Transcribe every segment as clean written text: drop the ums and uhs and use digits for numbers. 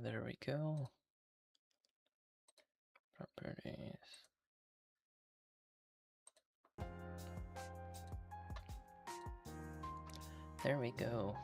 There we go. Properties. There we go.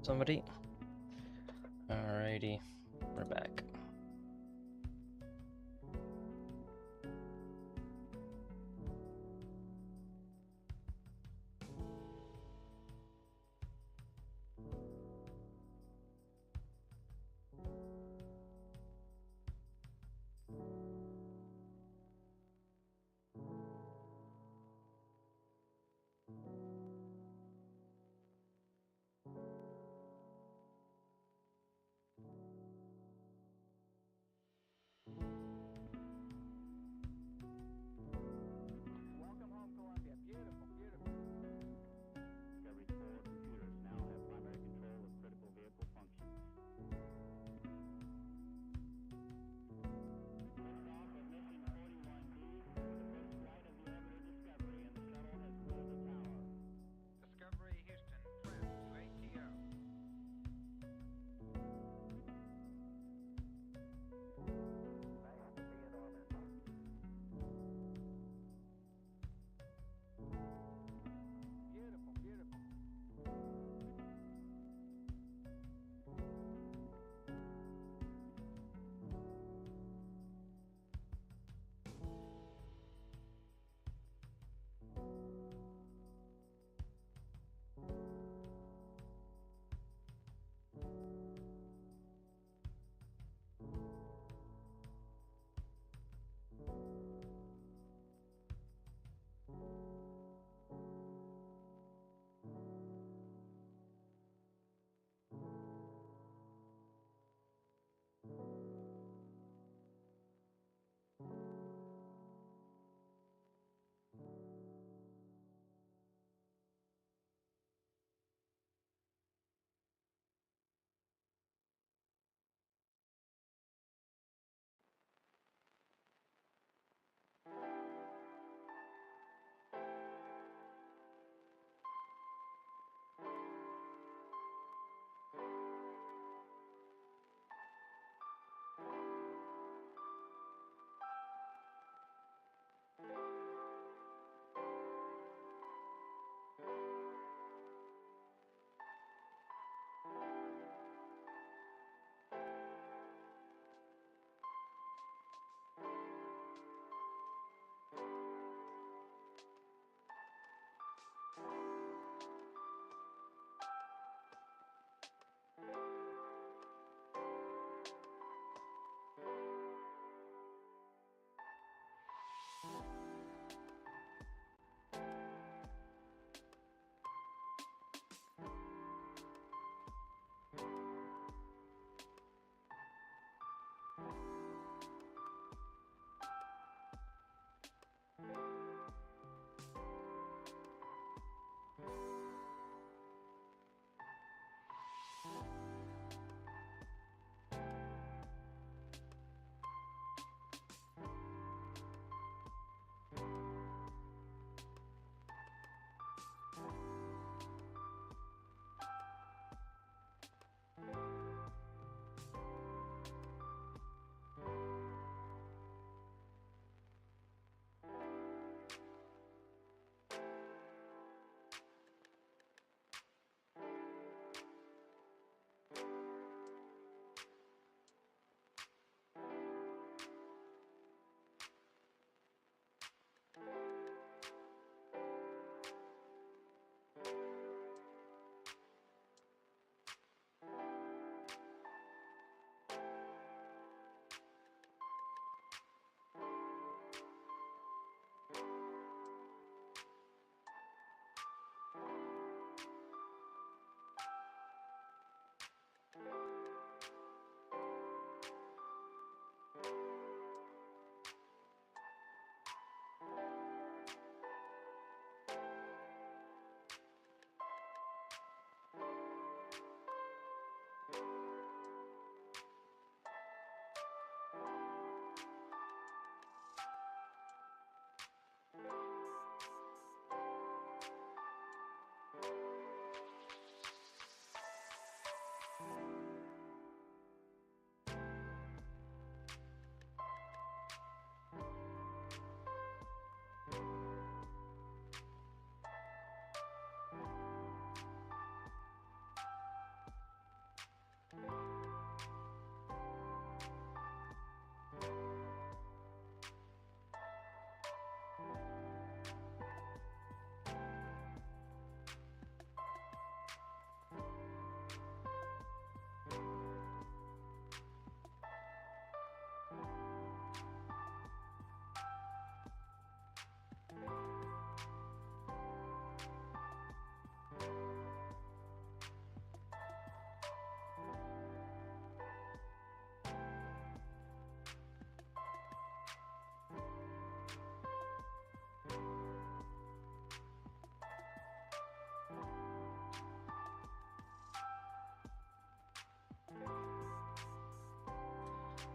Somebody? Alrighty, we're back.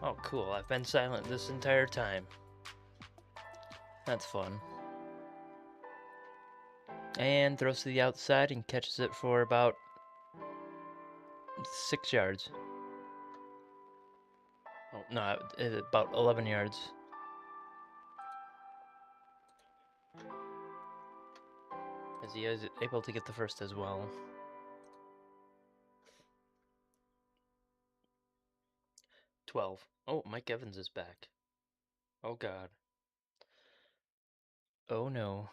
Oh, cool. I've been silent this entire time. That's fun. And throws to the outside and catches it for about 6 yards. Oh, no, about 11 yards. As he is able to get the first as well. 12. Oh, Mike Evans is back. Oh, God. Oh, no.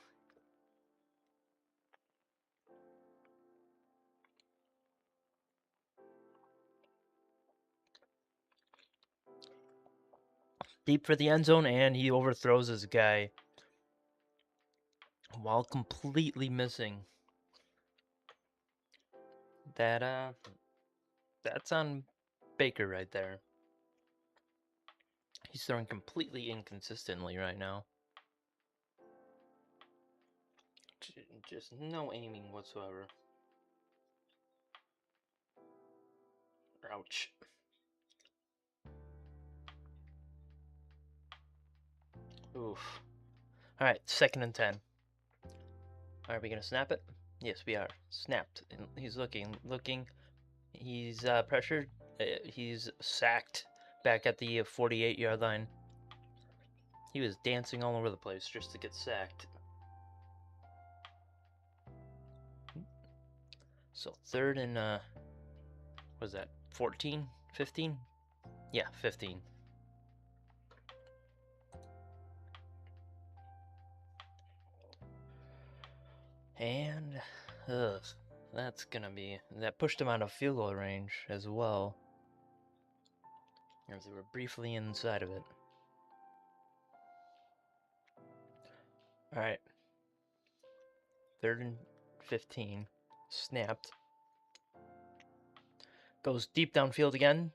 Deep for the end zone, and he overthrows his guy while completely missing. That's on Baker right there. He's throwing completely inconsistently right now. Just no aiming whatsoever. Ouch. Oof. Alright, 2nd and 10. Are we gonna snap it? Yes, we are. Snapped. And he's looking. He's pressured. He's sacked back at the 48-yard line. He was dancing all over the place just to get sacked. So 3rd and, what was that, 14? 15? Yeah, 15. And, that's gonna be, that pushed him out of field goal range as well. As they were briefly inside of it. Alright. 3rd and 15. Snapped. Goes deep downfield again.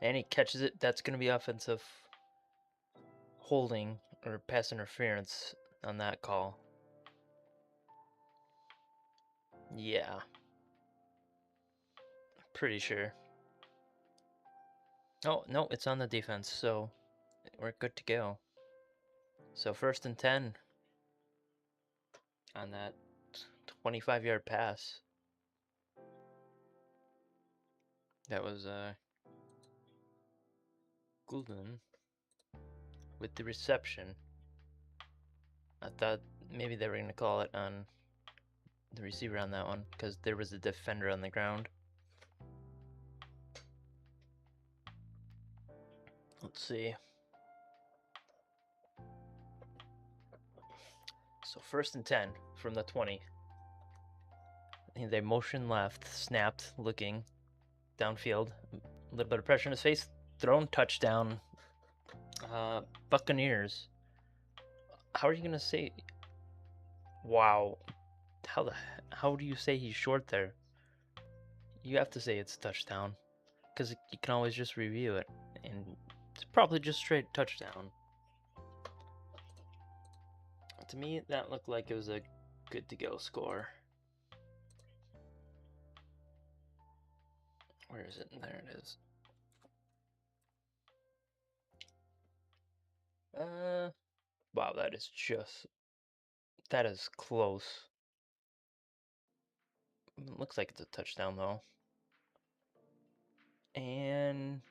And he catches it. That's going to be offensive holding or pass interference on that call. Yeah. Pretty sure. Oh, no, it's on the defense, so we're good to go. So 1st and 10 on that 25-yard pass. That was Goulden with the reception. I thought maybe they were going to call it on the receiver on that one because there was a defender on the ground. Let's see. So 1st and 10 from the 20. And they motion left, snapped, looking downfield. A little bit of pressure in his face. Thrown, touchdown. Buccaneers. How are you gonna say? Wow. How do you say he's short there? You have to say it's touchdown, because you can always just review it, and it's probably just straight touchdown. To me, that looked like it was a good to go score. Where is it? There it is. Wow, that is close. Looks like it's a touchdown though. And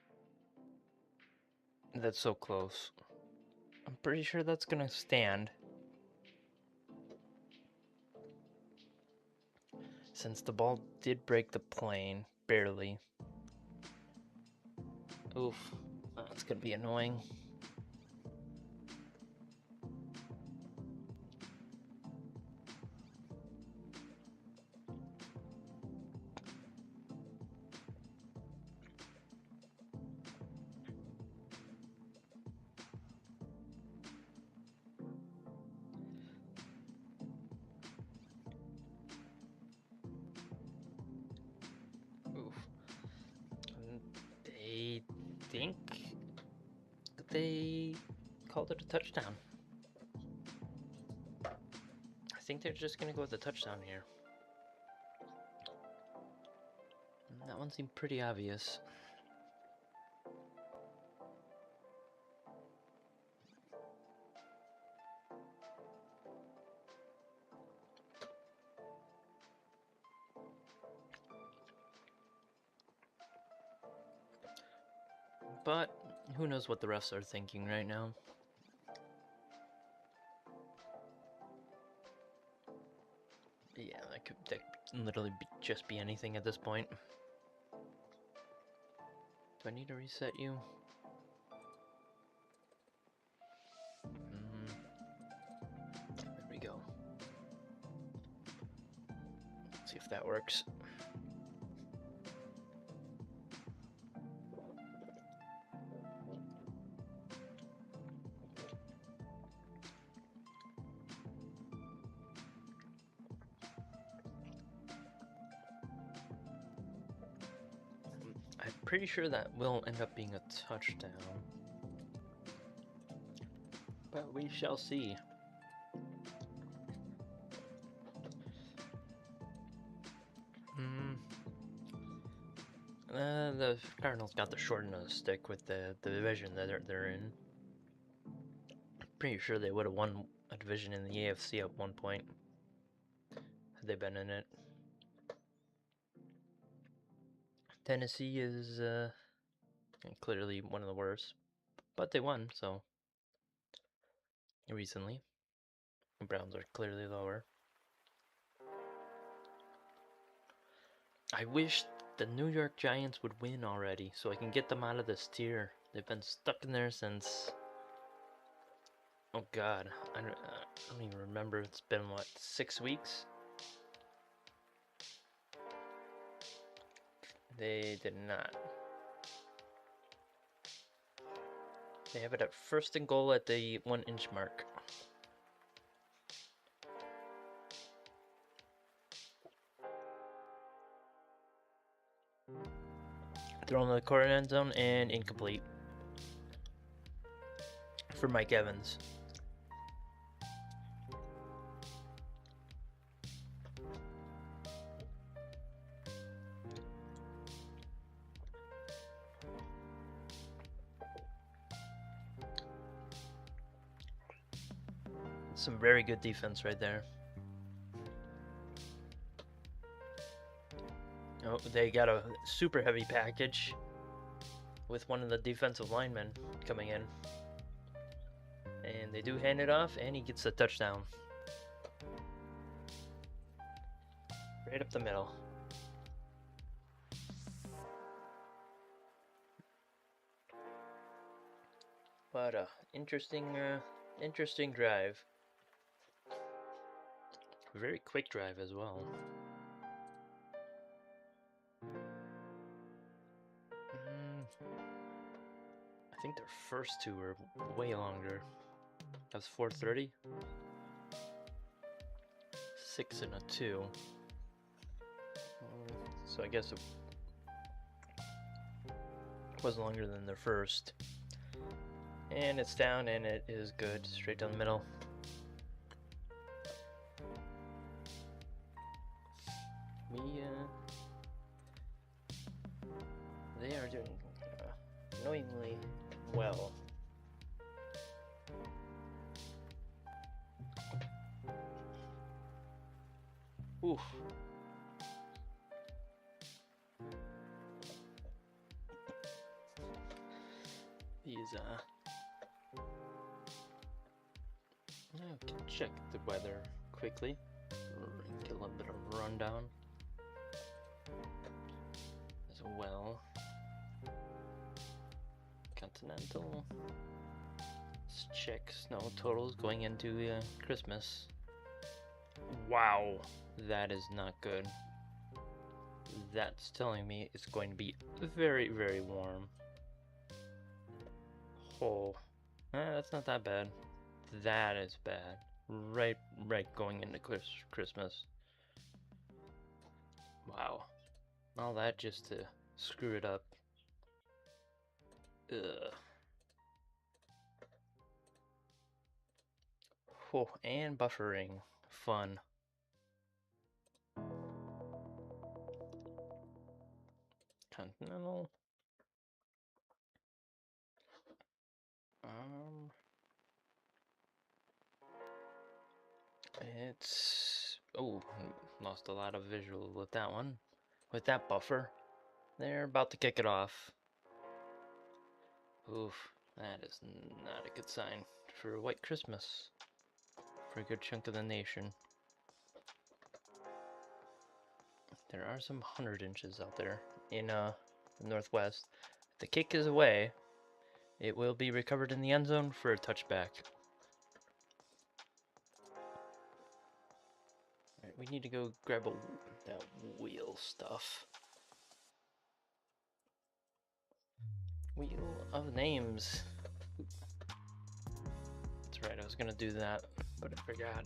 that's so close. I'm pretty sure that's gonna stand. Since the ball did break the plane, barely. Oof, that's gonna be annoying. Oof. They think they called it a touchdown. I think they're just gonna go with the touchdown here. That one seemed pretty obvious. But who knows what the refs are thinking right now. Yeah, that could literally just be anything at this point. Do I need to reset you? There we go. Let's see if that works. I'm pretty sure that will end up being a touchdown. But we shall see. The Cardinals got the short end of the stick with the division that they're in. Pretty sure they would have won a division in the AFC at one point had they been in it. Tennessee is clearly one of the worst, but they won, so recently. The Browns are clearly lower. I wish the New York Giants would win already so I can get them out of this tier. They've been stuck in there since... Oh god, I don't even remember. It's been, what, 6 weeks? They did not. They have it at 1st and goal at the 1-inch mark. Thrown in the corner end zone and incomplete for Mike Evans. Some very good defense right there. Oh, they got a super heavy package with one of the defensive linemen coming in. And they do hand it off, and he gets a touchdown. Right up the middle. But interesting drive. Very quick drive as well. I think their first two were way longer. That was 4:30. 6 and a 2. So I guess it was longer than their first. And it's down, and it is good. Straight down the middle. They are doing annoyingly well. Oof. These I can check the weather quickly. Get a little bit of a rundown as well. Continental. Let's check snow totals going into Christmas. Wow, that is not good. That's telling me it's going to be very, very warm. Oh, that's not that bad. That is bad. Right going into Christmas. Wow. All that just to screw it up. Ugh. Oh, and buffering. Fun. Continental. It's... Oh, lost a lot of visual with that one. With that buffer. They're about to kick it off. Oof, that is not a good sign for a white Christmas for a good chunk of the nation. There are some 100 inches out there in the Northwest. If the kick is away, it will be recovered in the end zone for a touchback. Alright, we need to go grab that wheel stuff. Wheel of names. That's right, I was gonna do that, but I forgot.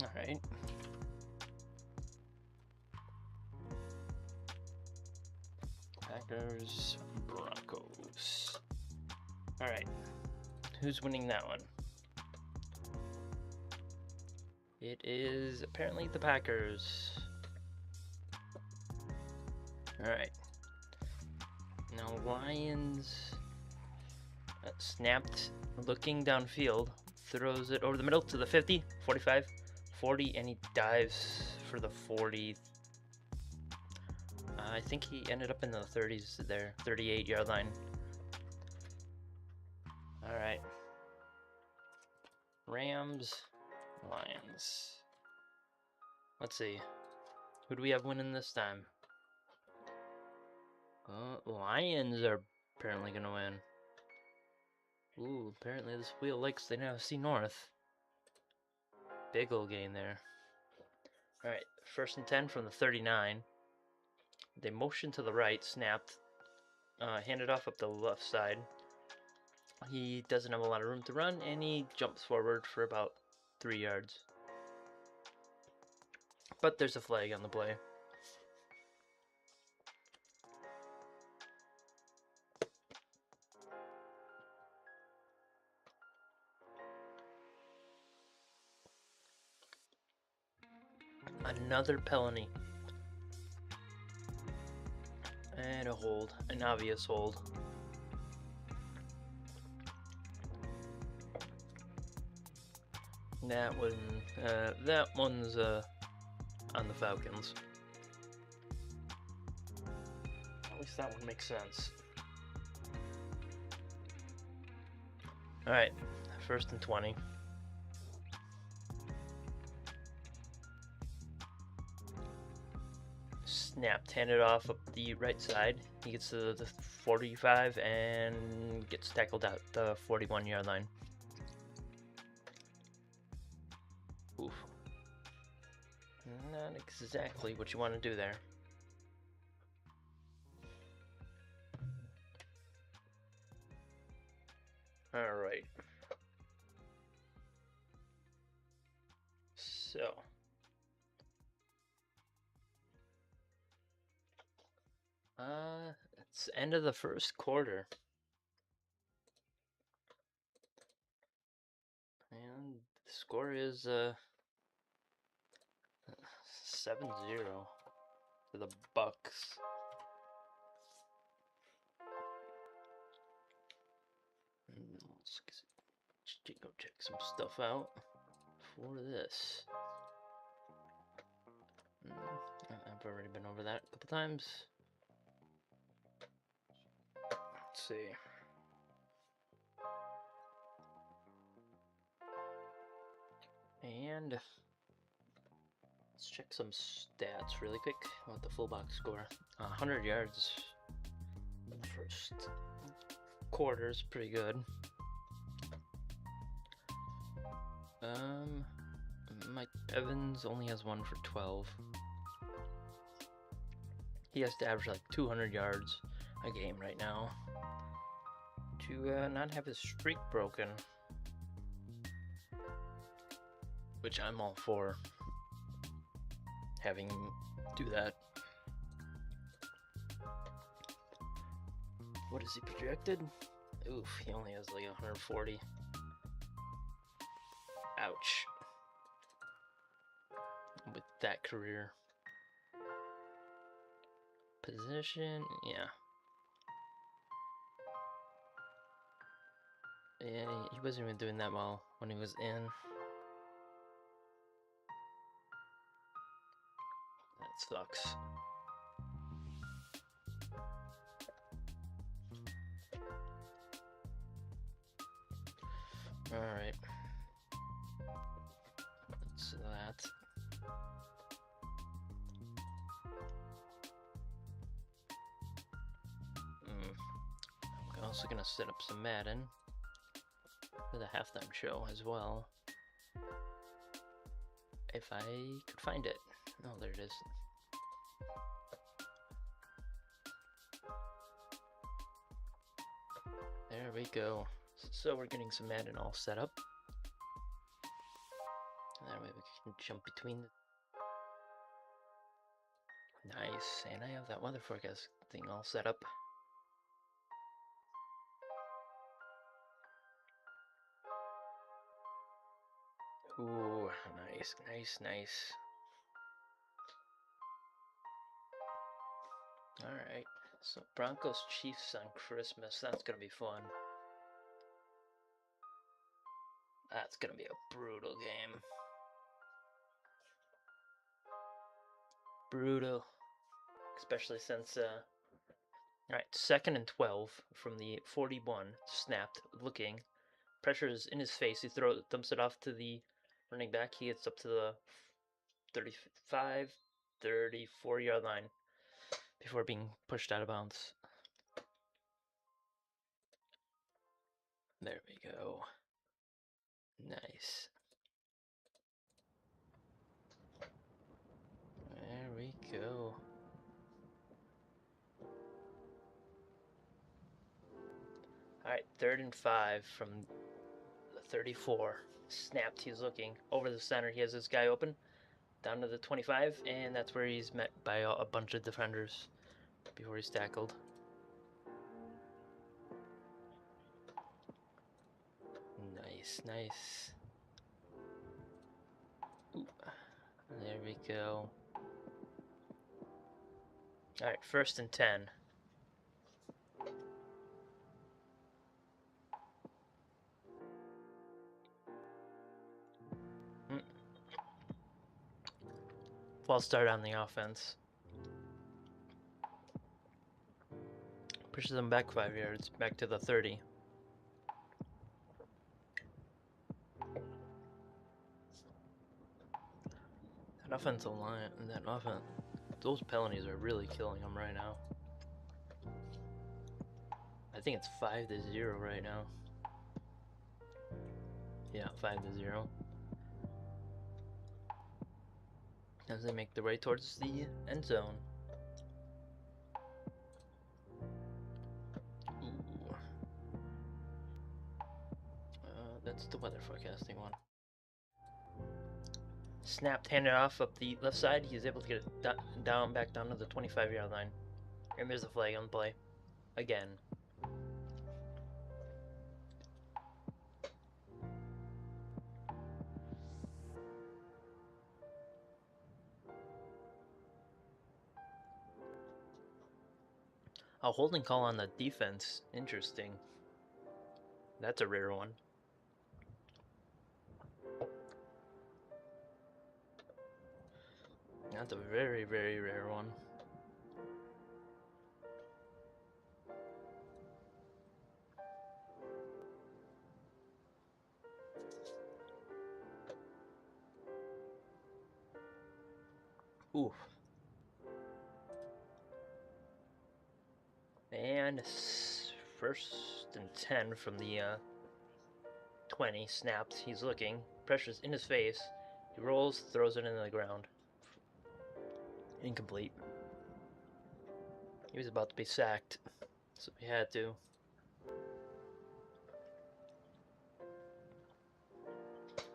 Alright. Packers, Broncos. Alright. Who's winning that one? It is apparently the Packers. Alright. Now Lions snapped, looking downfield, throws it over the middle to the 50, 45, 40, and he dives for the 40. I think he ended up in the 30s there, 38-yard line. Alright. Rams, Lions. Let's see. Who do we have winning this time? Lions are apparently going to win. Ooh, apparently this wheel likes the NFC North. Big ol' gain there. Alright, 1st and 10 from the 39. They motion to the right, snapped, handed off up the left side. He doesn't have a lot of room to run, and he jumps forward for about 3 yards. But there's a flag on the play. Another penalty. And a hold, an obvious hold. That one's on the Falcons. At least that one makes sense. Alright, 1st and 20. Snapped, handed off up the right side. He gets to the 45 and gets tackled at the 41-yard line. Oof. Not exactly what you want to do there. Alright. So. It's end of the 1st quarter. And the score is 7-0 to the Bucks. Let's go check some stuff out for this. I've already been over that a couple times. Let's see. And let's check some stats really quick. What the full box score? 100 yards. 1st quarter is pretty good. Mike Evans only has 1 for 12. He has to average like 200 yards a game right now to not have his streak broken, which I'm all for having him do that. What is he projected? Oof, he only has like 140. Ouch. With that career. Position, yeah. Yeah, he wasn't even doing that well when he was in. That sucks. Alright. That's that. I'm also gonna set up some Madden for the halftime show as well. If I could find it. Oh, there it is. There we go. So we're getting some Madden all set up. That way we can jump between the... Nice, and I have that weather forecast thing all set up. Ooh, nice, nice, nice. Alright, so Broncos Chiefs on Christmas. That's gonna be fun. That's gonna be a brutal game. Brutal. Especially since, Alright, 2nd and 12 from the 41. Snapped, looking. Pressure is in his face. He dumps it off to the running back. He gets up to the 35, 34-yard line before being pushed out of bounds. There we go. Nice. There we go. Alright, 3rd and 5 from the 34. Snapped, he's looking over the center. He has this guy open down to the 25, and that's where he's met by a bunch of defenders before he's tackled. Nice, nice. Ooh. There we go. Alright, 1st and 10. False start on the offense. Pushes them back 5 yards, back to the 30. That offensive line, those penalties are really killing them right now. I think it's 5-0 right now. Yeah, 5-0. As they make their way towards the end zone. Ooh. That's the weather forecasting one. Snapped, handed off up the left side. He's able to get it back down to the 25-yard line. And there's a flag on the play. Again. A holding call on the defense. Interesting. That's a rare one. That's a very, very rare one. Oof. And 1st and 10 from the 20. Snapped. He's looking. Pressure's in his face. He rolls, throws it into the ground. Incomplete. He was about to be sacked, so he had to.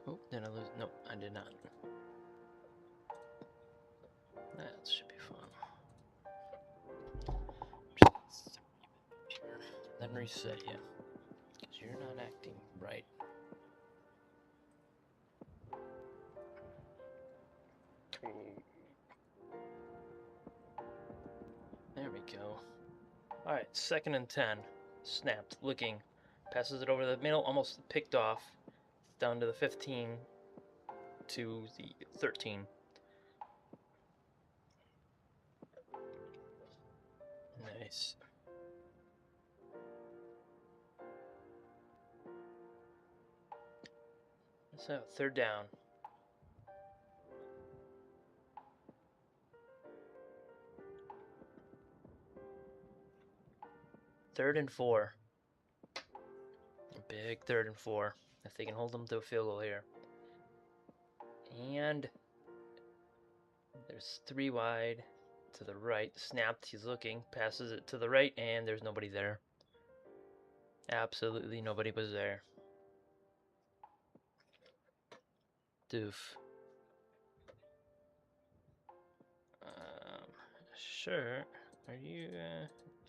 Oh, did I lose? Nope, I did not. That should be fun. Then reset you, because you're not acting right. There we go. Alright, 2nd and 10. Snapped, looking. Passes it over the middle, almost picked off. Down to the 15 to the 13. Nice. So, third down. Third and 4. A big 3rd and 4. If they can hold them to a field goal here. And there's 3 wide to the right. Snapped, he's looking, passes it to the right, and there's nobody there. Absolutely nobody was there. Doof. Sure. Are you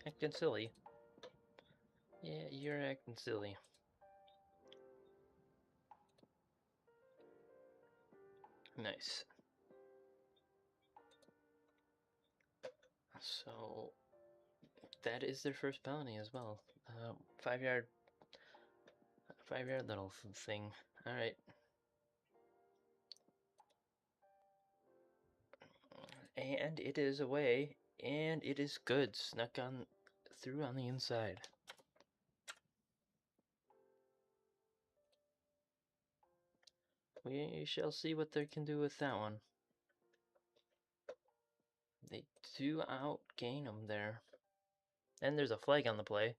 acting silly? Yeah, you're acting silly. Nice. So that is their first penalty as well. 5-yard little thing. All right. And it is away, and it is good. Snuck on through on the inside. We shall see what they can do with that one. They do outgain them there. And there's a flag on the play.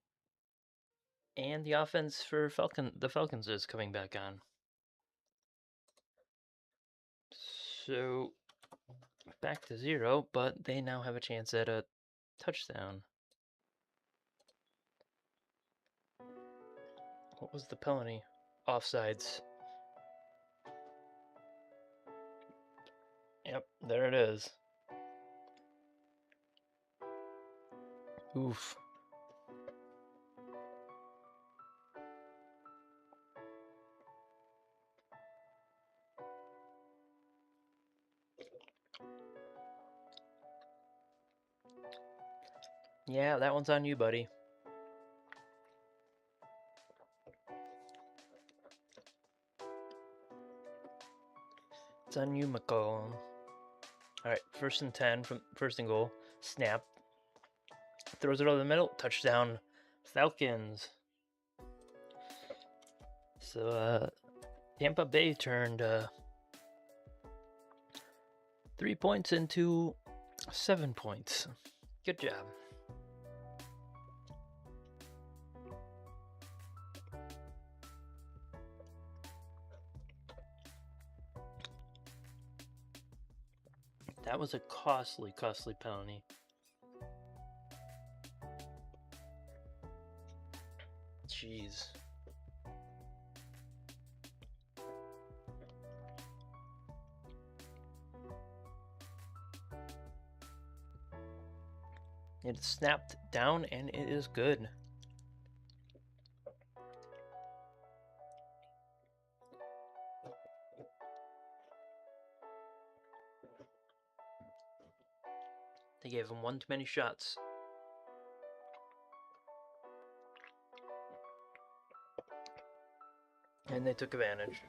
And the offense for the Falcons is coming back on. So back to 0, but they now have a chance at a touchdown. What was the penalty? Offsides. Yep, there it is. Oof. Yeah, that one's on you, buddy. It's on you, McCollum. Alright, 1st and 10 from 1st and goal. Snap. Throws it over the middle. Touchdown. Falcons. So, Tampa Bay turned 3 points into 7 points. Good job. That was a costly penalty. Jeez. It snapped down and it is good. They gave him one too many shots. And they took advantage.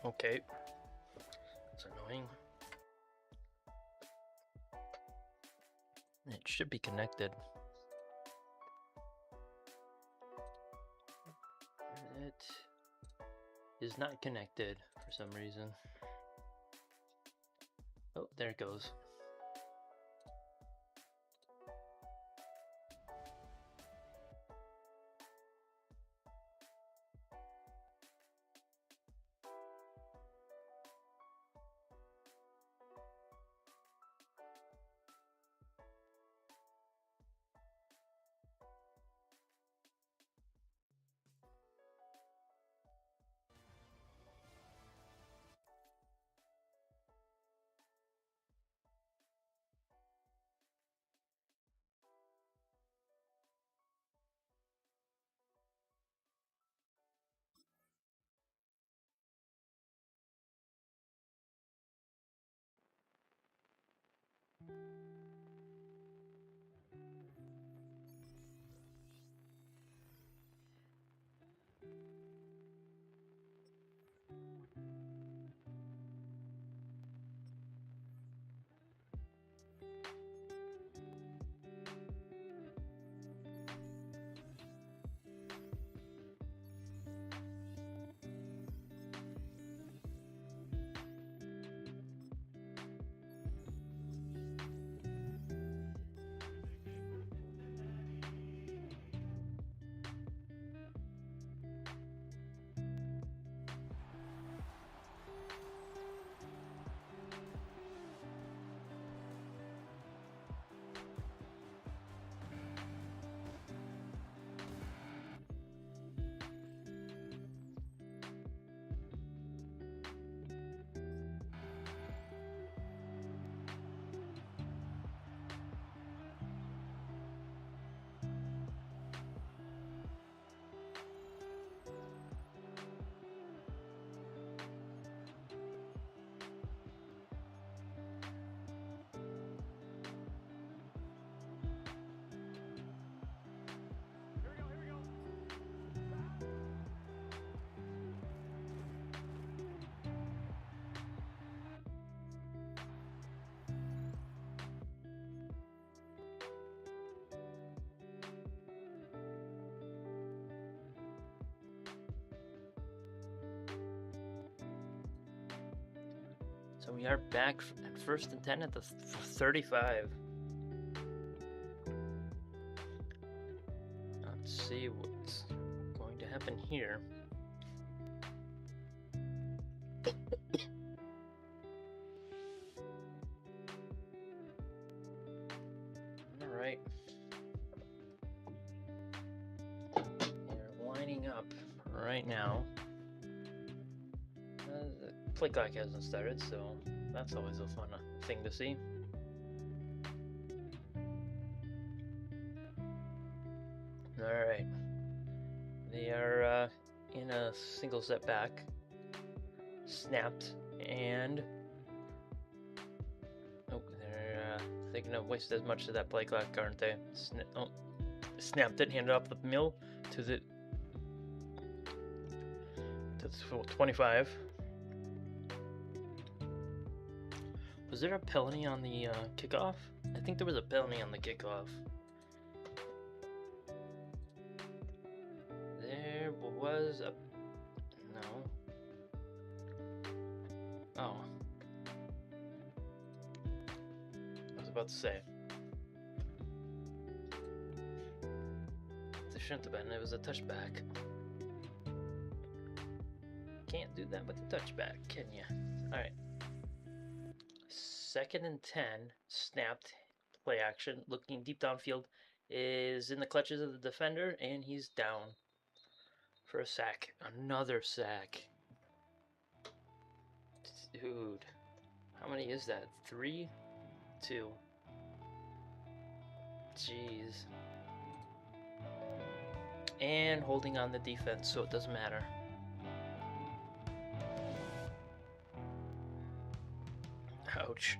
Okay. That's annoying. It should be connected. It is not connected for some reason. Oh, there it goes. So we are back at 1st and 10 at the 35. Let's see what's going to happen here. Alright. We're lining up right now. The play clock hasn't started, so that's always a fun thing to see. Alright. They are in a single set back. Snapped, and oh, they're gonna waste as much of that play clock, aren't they? Snapped it, handed off the mill to the 25. Was there a penalty on the kickoff? I think there was a penalty on the kickoff. There was a... No. Oh. I was about to say. It shouldn't have been. It was a touchback. Can't do that with the touchback, can you? Alright. 2nd and 10. Snapped. Play action. Looking deep downfield. Is in the clutches of the defender, and he's down for a sack. Another sack. Dude. How many is that? 3? 2. Jeez. And holding on the defense, so it doesn't matter. Ouch.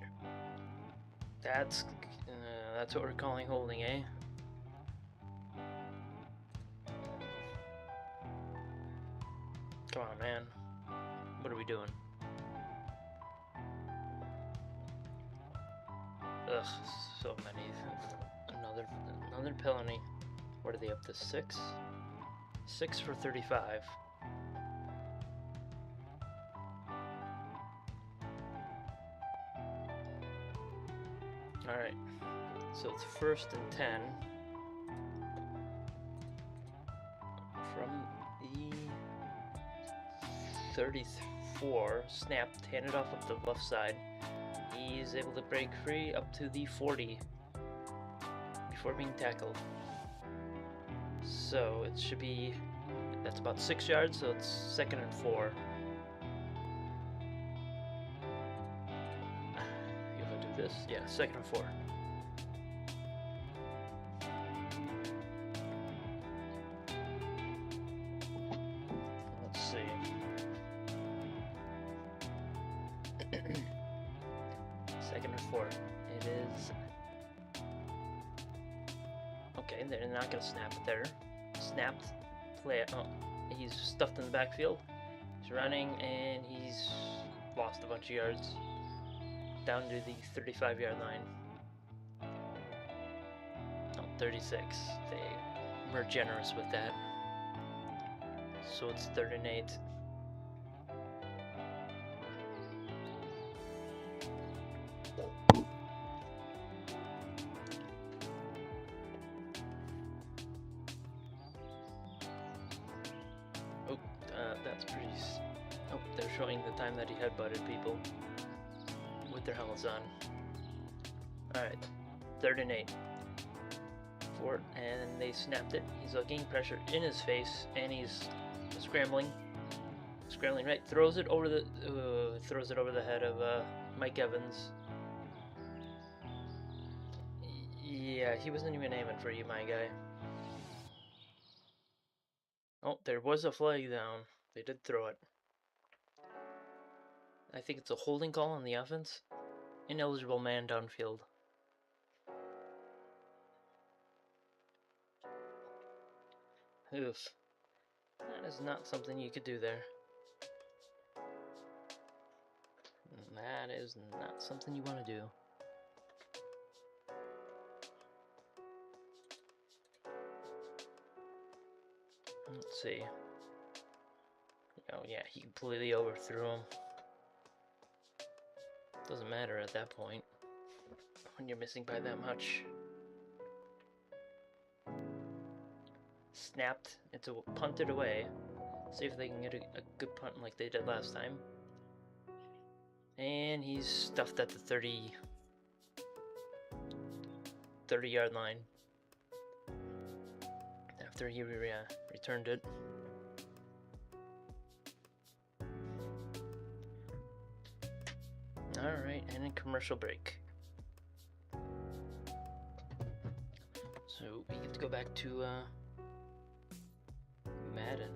That's what we're calling holding, eh? Come on, man. What are we doing? Ugh, so many. Another penalty. What are they up to? 6? 6 for 35. Alright. So it's 1st and 10. From the 34. Snapped, handed off up the left side. He's able to break free up to the 40 before being tackled. So it should be, that's about 6 yards, so it's 2nd and 4. If I do this, yeah, 2nd and 4. Let's see. Second and 4. It is. Okay, they're not gonna snap it there. Snapped. Play it. Oh, he's stuffed in the backfield. He's running and he's lost a bunch of yards. Down to the 35-yard line. Oh, 36. They were generous with that. So it's 3rd and 8. That's pretty... Oh, they're showing the time that he headbutted people with their helmets on. Alright, 3rd and 8. And they snapped it. He's looking, pressure in his face, and he's scrambling right. Throws it over the head of Mike Evans. Yeah, he wasn't even aiming for you, my guy. Oh, there was a flag down. They did throw it. I think it's a holding call on the offense. Ineligible man downfield. Oof. That is not something you could do there. That is not something you want to do. Let's see. Oh yeah, he completely overthrew him. Doesn't matter at that point when you're missing by that much. Snapped. It's punted away. See if they can get a good punt like they did last time. And he's stuffed at the 30-yard line after he returned it. Alright, and a commercial break. So we get to go back to Madden.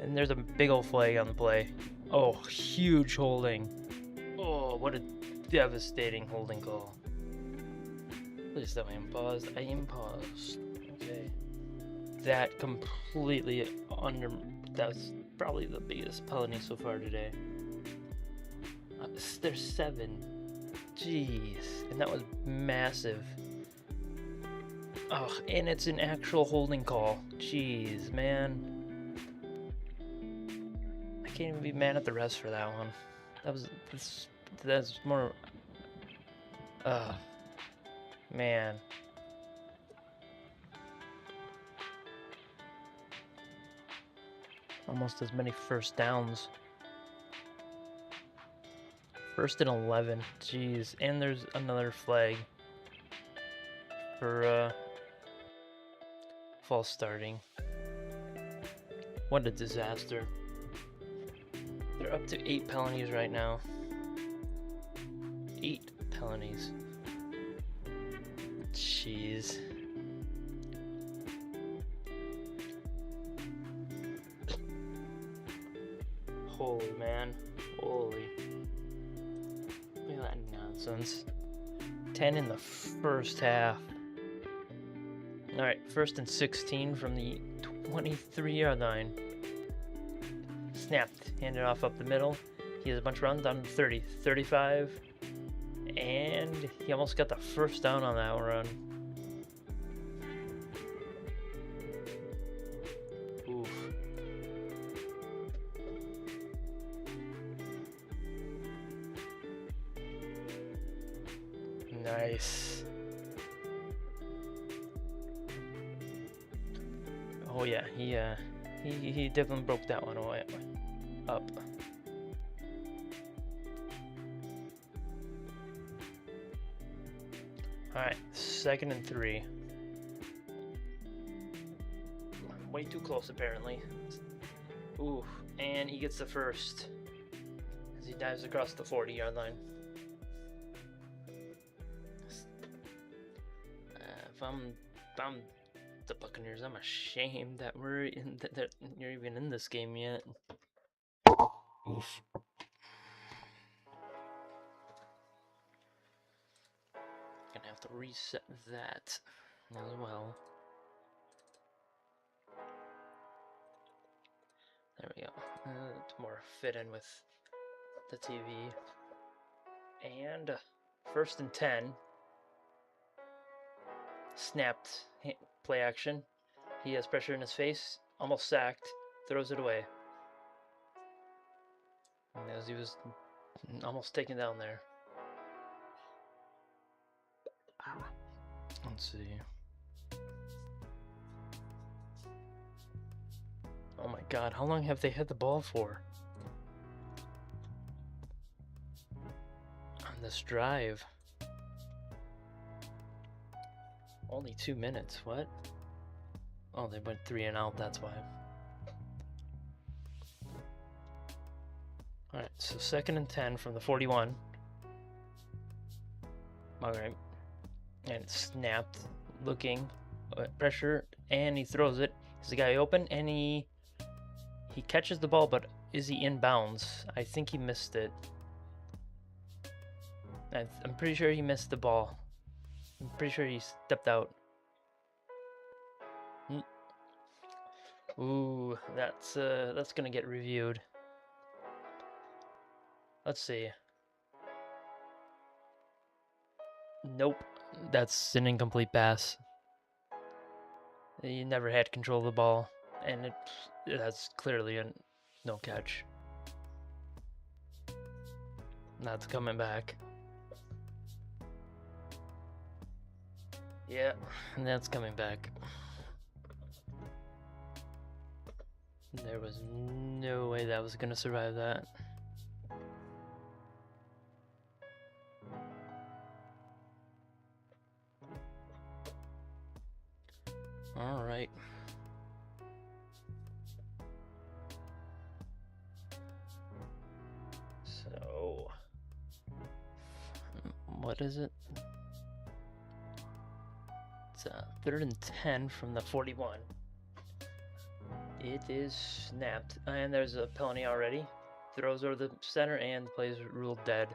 And there's a big old flag on the play. Oh, huge holding. Oh, what a devastating holding call. Please tell me I'm paused. I am paused. Okay. That completely that's probably the biggest penalty so far today. There's 7. Jeez. And that was massive. Oh, and it's an actual holding call. Jeez, man. I can't even be mad at the refs for that one. That's more. Man. Almost as many first downs. 1st and 11. Jeez. And there's another flag for false starting. What a disaster. They're up to 8 penalties right now. 8 penalties. Jeez. Holy man. Holy. Look at that nonsense. 10 in the first half. Alright, 1st and 16 from the 23-yard line. Snapped. Handed off up the middle. He has a bunch of runs down to 30. 35. And he almost got the first down on that run. Oof. Nice. Oh yeah, he definitely broke that one away. Up. Alright, 2nd and 3. Way too close apparently. Ooh, and he gets the first as he dives across the 40-yard line. If I'm the Buccaneers, I'm ashamed that that you're even in this game yet. Oof. Gonna have to reset that as well. There we go. To more fit in with the TV. And 1st and 10. Snapped play action. He has pressure in his face. Almost sacked. Throws it away. And as he was almost taken down there. Let's see. Oh my god, how long have they had the ball for? On this drive. Only 2 minutes, what? Oh, they went 3 and out, that's why. Alright, so 2nd and 10 from the 41. Alright. And it's snapped, looking, pressure, and he throws it. Is the guy open? And he catches the ball, but is he in bounds? I think he missed it. I'm pretty sure he missed the ball. I'm pretty sure he stepped out. Ooh, that's gonna get reviewed. Let's see. Nope, that's an incomplete pass. He never had control of the ball, and that's clearly a no catch. That's coming back. Yeah, and that's coming back. There was no way that was gonna survive that. Alright. So, what is it? It's 3rd and 10 from the 41. It is snapped, and there's a penalty already. Throws over the center, and the play is ruled dead.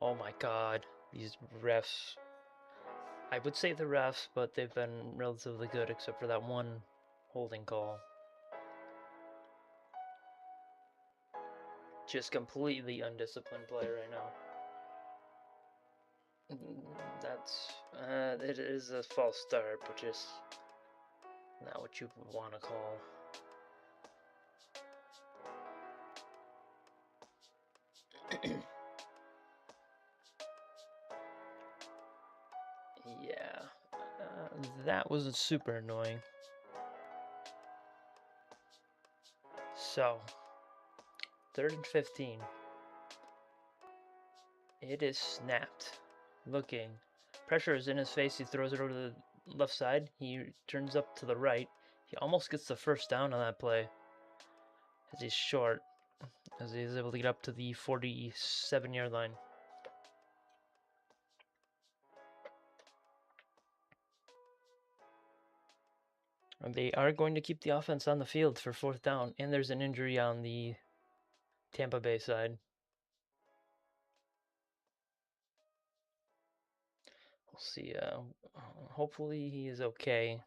Oh my god, these refs. I would say the refs, but they've been relatively good except for that one holding call. Just completely undisciplined play right now. It is a false start, but just not what you want to call. Yeah, that was super annoying. So, 3rd and 15. It is snapped. Looking. Pressure is in his face. He throws it over to the left side. He turns up to the right. He almost gets the first down on that play. As he's short. As he's able to get up to the 47-yard line. They are going to keep the offense on the field for 4th down. And there's an injury on the Tampa Bay side. We'll see. Hopefully he is okay.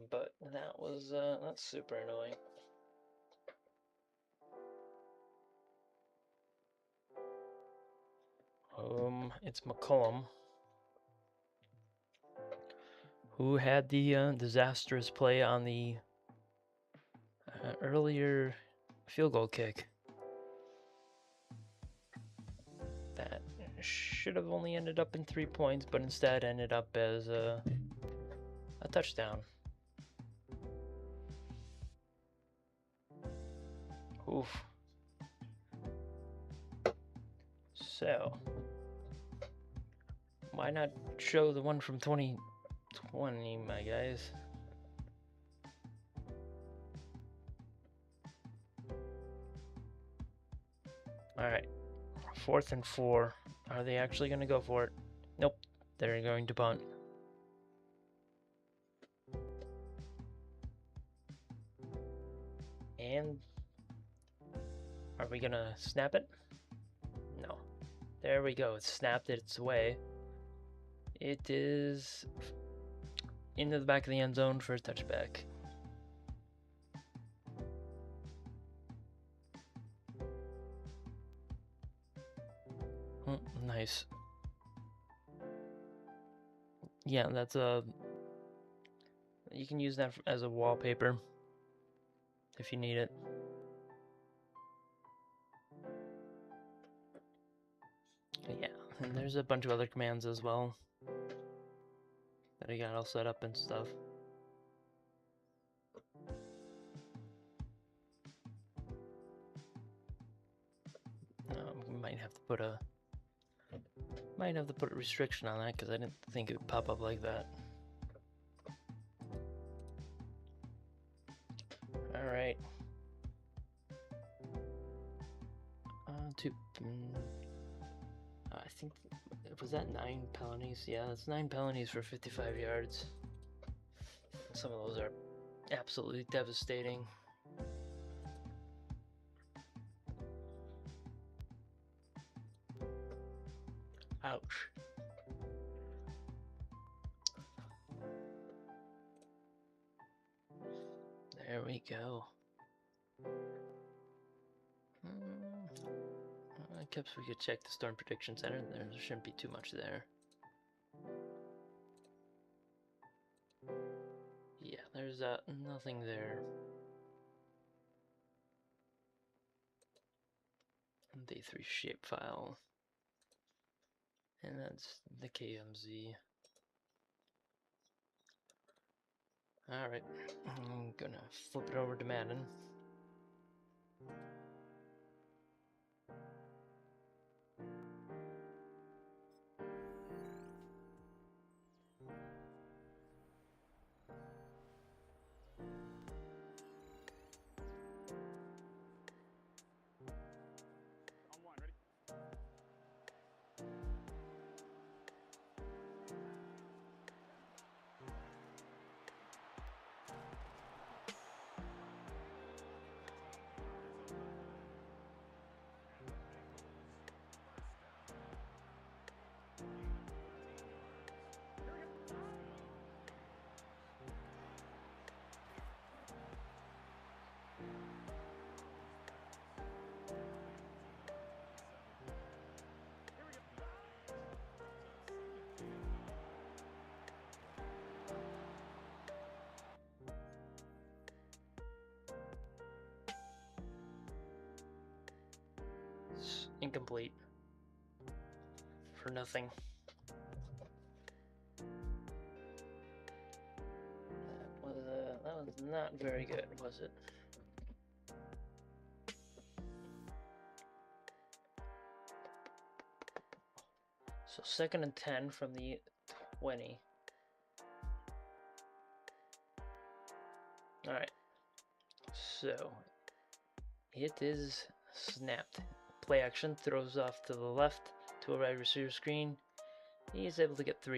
But that's super annoying. It's McCollum, who had the disastrous play on the earlier field goal kick. should have only ended up in 3 points, but instead ended up as a touchdown. Oof. So, why not show the one from 2020, my guys? Alright, 4th and 4. Are they actually going to go for it? Nope, they're going to punt. And are we going to snap it? No. There we go, it snapped its way. It is into the back of the end zone for a touchback. Nice. Yeah, that's a... You can use that as a wallpaper if you need it. Yeah, and there's a bunch of other commands as well that I got all set up and stuff. Might have to put a restriction on that because I didn't think it would pop up like that. All right. I think, was that 9 penalties? Yeah, that's 9 penalties for 55 yards. Some of those are absolutely devastating. Ouch. There we go. I guess we could check the Storm Prediction Center. There shouldn't be too much there. Yeah, there's nothing there. Day 3 shapefile. And that's the KMZ. Alright, I'm gonna flip it over to Madden. Incomplete. For nothing. That was not very good, was it? So 2nd and 10 from the 20. Alright. So it is snapped. Play action, throws off to the left to a wide receiver screen. He's able to get 4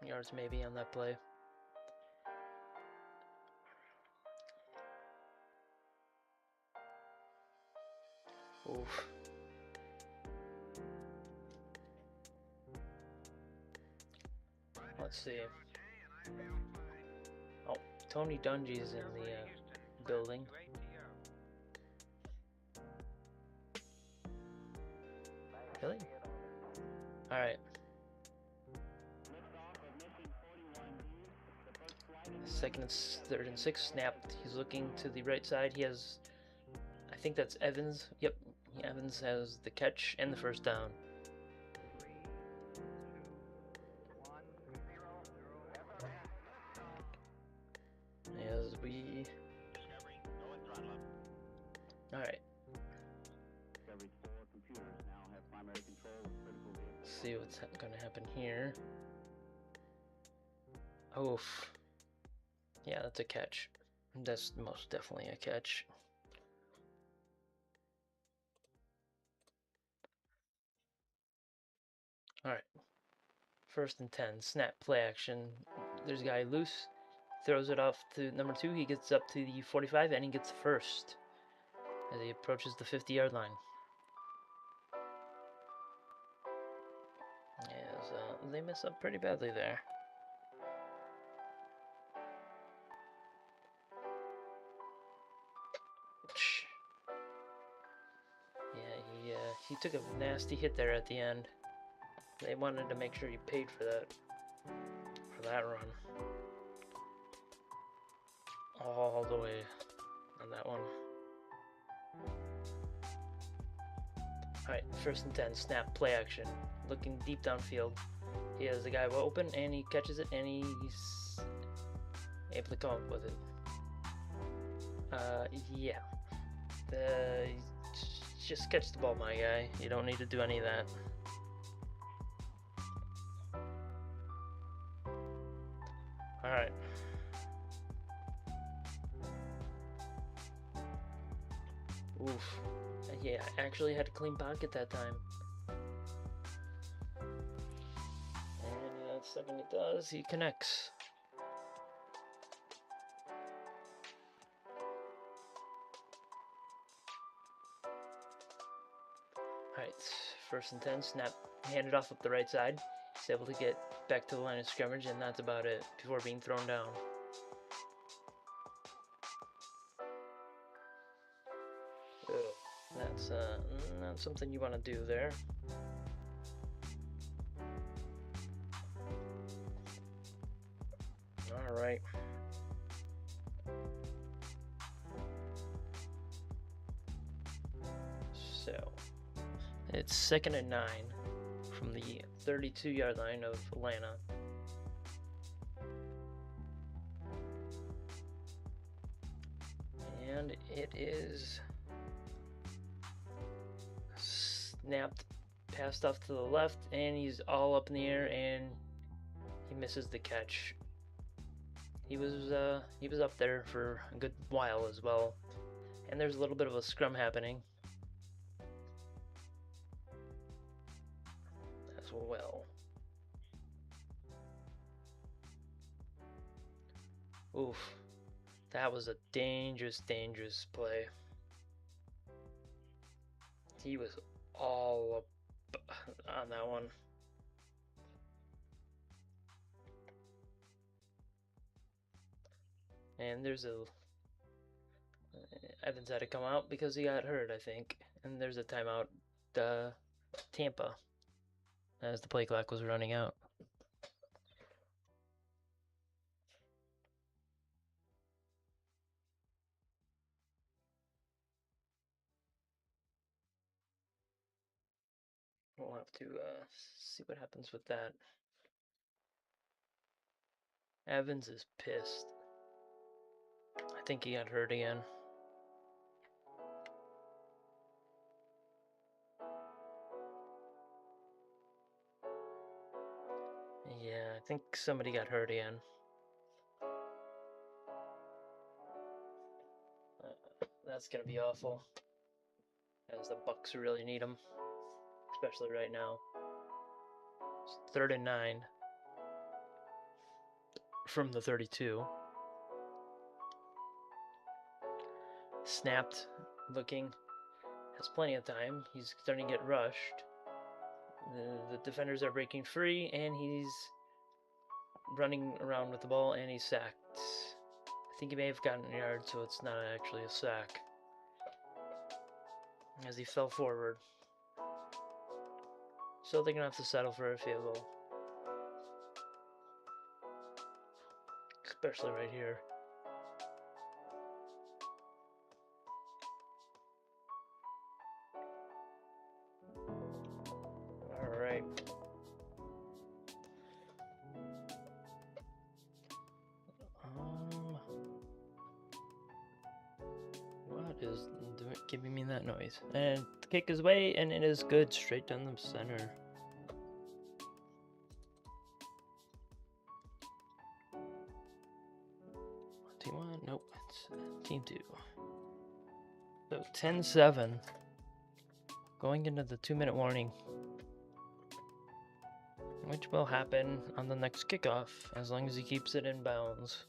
yards maybe on that play. Oof. Let's see. Oh, Tony Dungy's in the building. Really? Alright. 2nd and 3rd and 6 snapped. He's looking to the right side. He has, I think that's Evans. Yep, Evans has the catch and the first down. As we... Alright. Let's see what's gonna happen here. Oof. Yeah, that's a catch. That's most definitely a catch. Alright. 1st and 10. Snap play action. There's a guy loose. Throws it off to number 2. He gets up to the 45 and he gets first as he approaches the 50-yard line. As they mess up pretty badly there. Yeah, he took a nasty hit there at the end. They wanted to make sure he paid for that run. All the way on that one. Alright, 1st and 10, snap, play action. Looking deep downfield. He has the guy open and he catches it and he's able to come up with it. Yeah. Just catch the ball, my guy. You don't need to do any of that. Alright. Oof. Yeah, I actually had a clean pocket that time. And the second he does, he connects. Alright, 1st and 10, snap, handed off up the right side. He's able to get back to the line of scrimmage, and that's about it before being thrown down. That's not something you want to do there. Alright. So, it's 2nd and 9 from the 32-yard line of Atlanta. And it is snapped, passed off to the left, and he's all up in the air, and he misses the catch. He was up there for a good while as well, and there's a little bit of a scrum happening as well. Oof, that was a dangerous play. He was all up on that one. And there's Evans had to come out because he got hurt, I think. And there's a timeout, Tampa, as the play clock was running out. We'll have to see what happens with that. Evans is pissed. I think he got hurt again. Yeah, I think somebody got hurt again. That's gonna be awful, as the Bucks really need him, especially right now. It's 3rd and 9 from the 32. Snapped, looking, has plenty of time. He's starting to get rushed. The defenders are breaking free, and he's running around with the ball, and he's sacked. I think he may have gotten a yard, so it's not actually a sack, as he fell forward. So they're going to have to settle for a field goal. Especially right here. giving me that noise. And the kick is away, and it is good, straight down the center. Team 1? Nope, it's Team 2. So 10-7. Going into the 2-minute warning. Which will happen on the next kickoff, as long as he keeps it in bounds.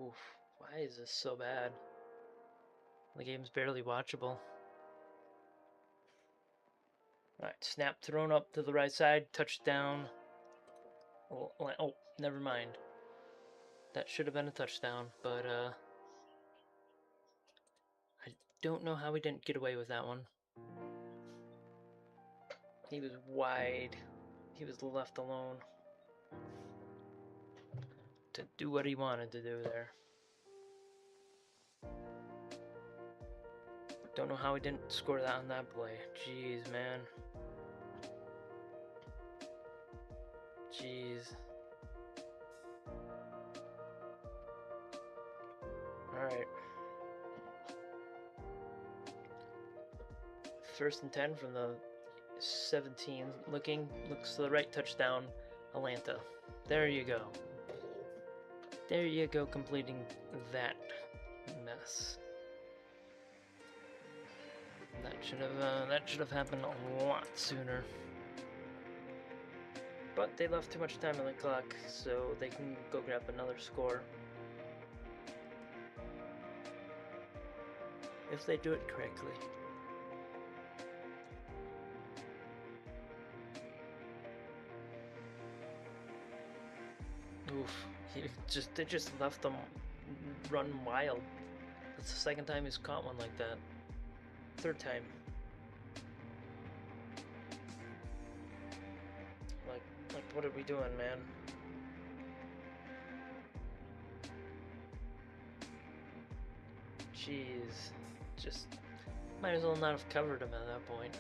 Oof. Why is this so bad? The game's barely watchable. Alright, snap thrown up to the right side, touchdown. Oh, never mind. That should have been a touchdown, but I don't know how we didn't get away with that one. He was wide. He was left alone to do what he wanted to do there. Don't know how he didn't score that on that play. Jeez, man. Jeez. Alright. 1st and 10 from the 17. Looks to the right, touchdown, Atlanta. There you go. There you go, completing that mess. That should have happened a lot sooner. But they left too much time on the clock, so they can go grab another score. If they do it correctly. Oof. They just left them run wild. That's the 2nd time he's caught one like that. 3rd time. Like what are we doing, man? Jeez. Just might as well not have covered him at that point.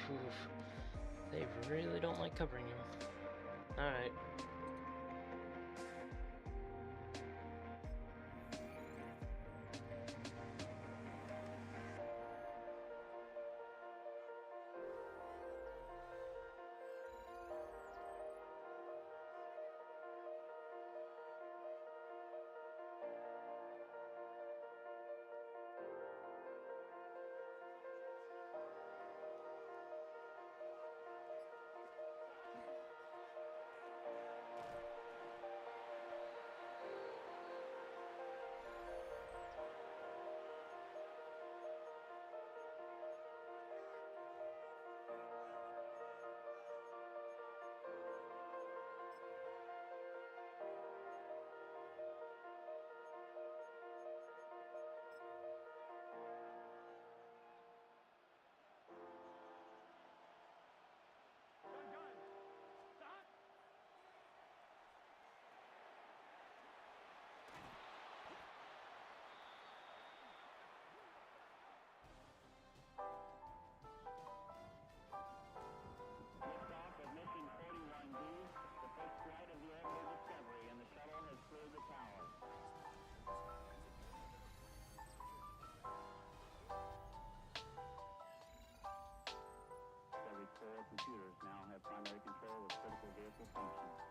Oof. They really don't like covering him. Alright. Computers now have primary control of critical vehicle functions.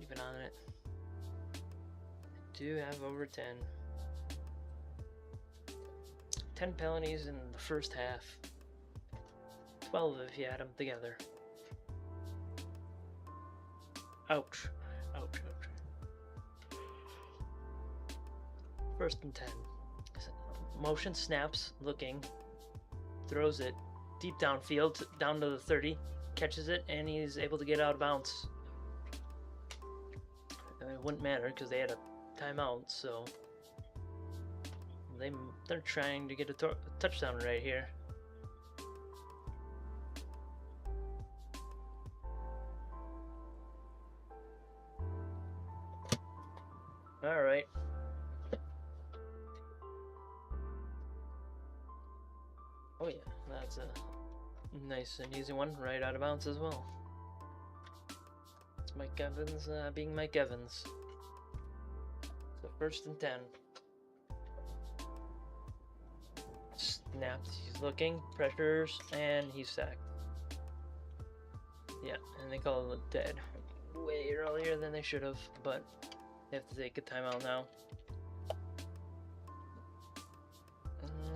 even on it. Do have over 10. 10 penalties in the first half. 12 if you add them together. Ouch. Ouch, ouch. First and 10. Motion snaps, looking. Throws it deep downfield, down to the 30. Catches it, and he's able to get out of bounds. And it wouldn't matter because they had a timeout, so they're trying to get a touchdown right here. All right. Oh yeah, that's a nice and easy one, right out of bounds as well. It's Mike Evans being Mike Evans. So first and 10. Snapped, he's looking, pressures, and he's sacked. Yeah, and they call it dead way earlier than they should have, but they have to take a timeout now.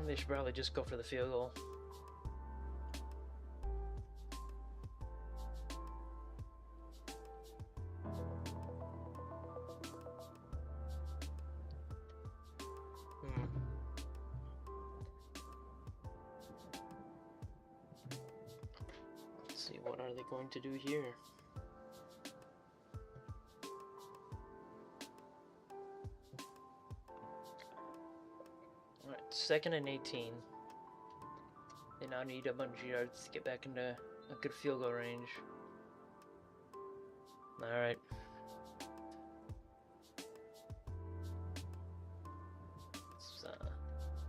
They should probably just go for the field goal. Let's see, what are they going to do here? Alright, 2nd and 18. They now need a bunch of yards to get back into a good field goal range. Alright.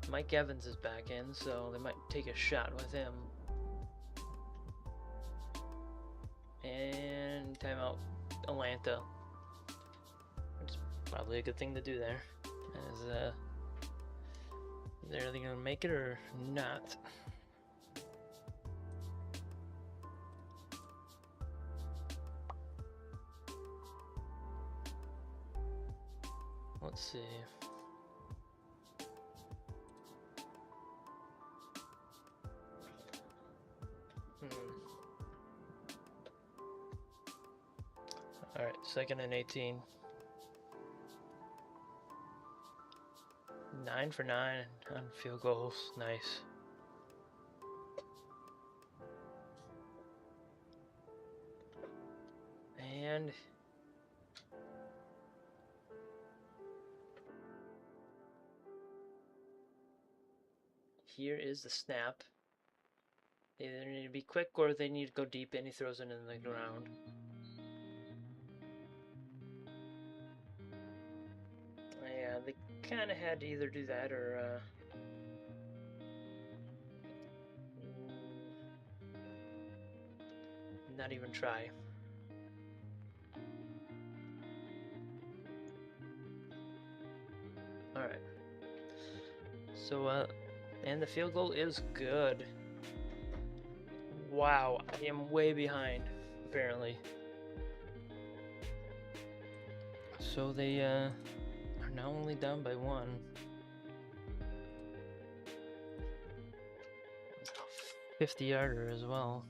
Mike Evans is back in, so they might take a shot with him. And timeout Atlanta. Which is probably a good thing to do there. As are they gonna make it or not? Let's see. Alright, 2nd and 18. 9 for 9 on field goals. Nice. And here is the snap. They either need to be quick or they need to go deep, and he throws it in the ground. Yeah, they kind of had to either do that or not even try. Alright. So, and the field goal is good. Wow, I am way behind, apparently. So they are now only down by 1. 50-yarder as well.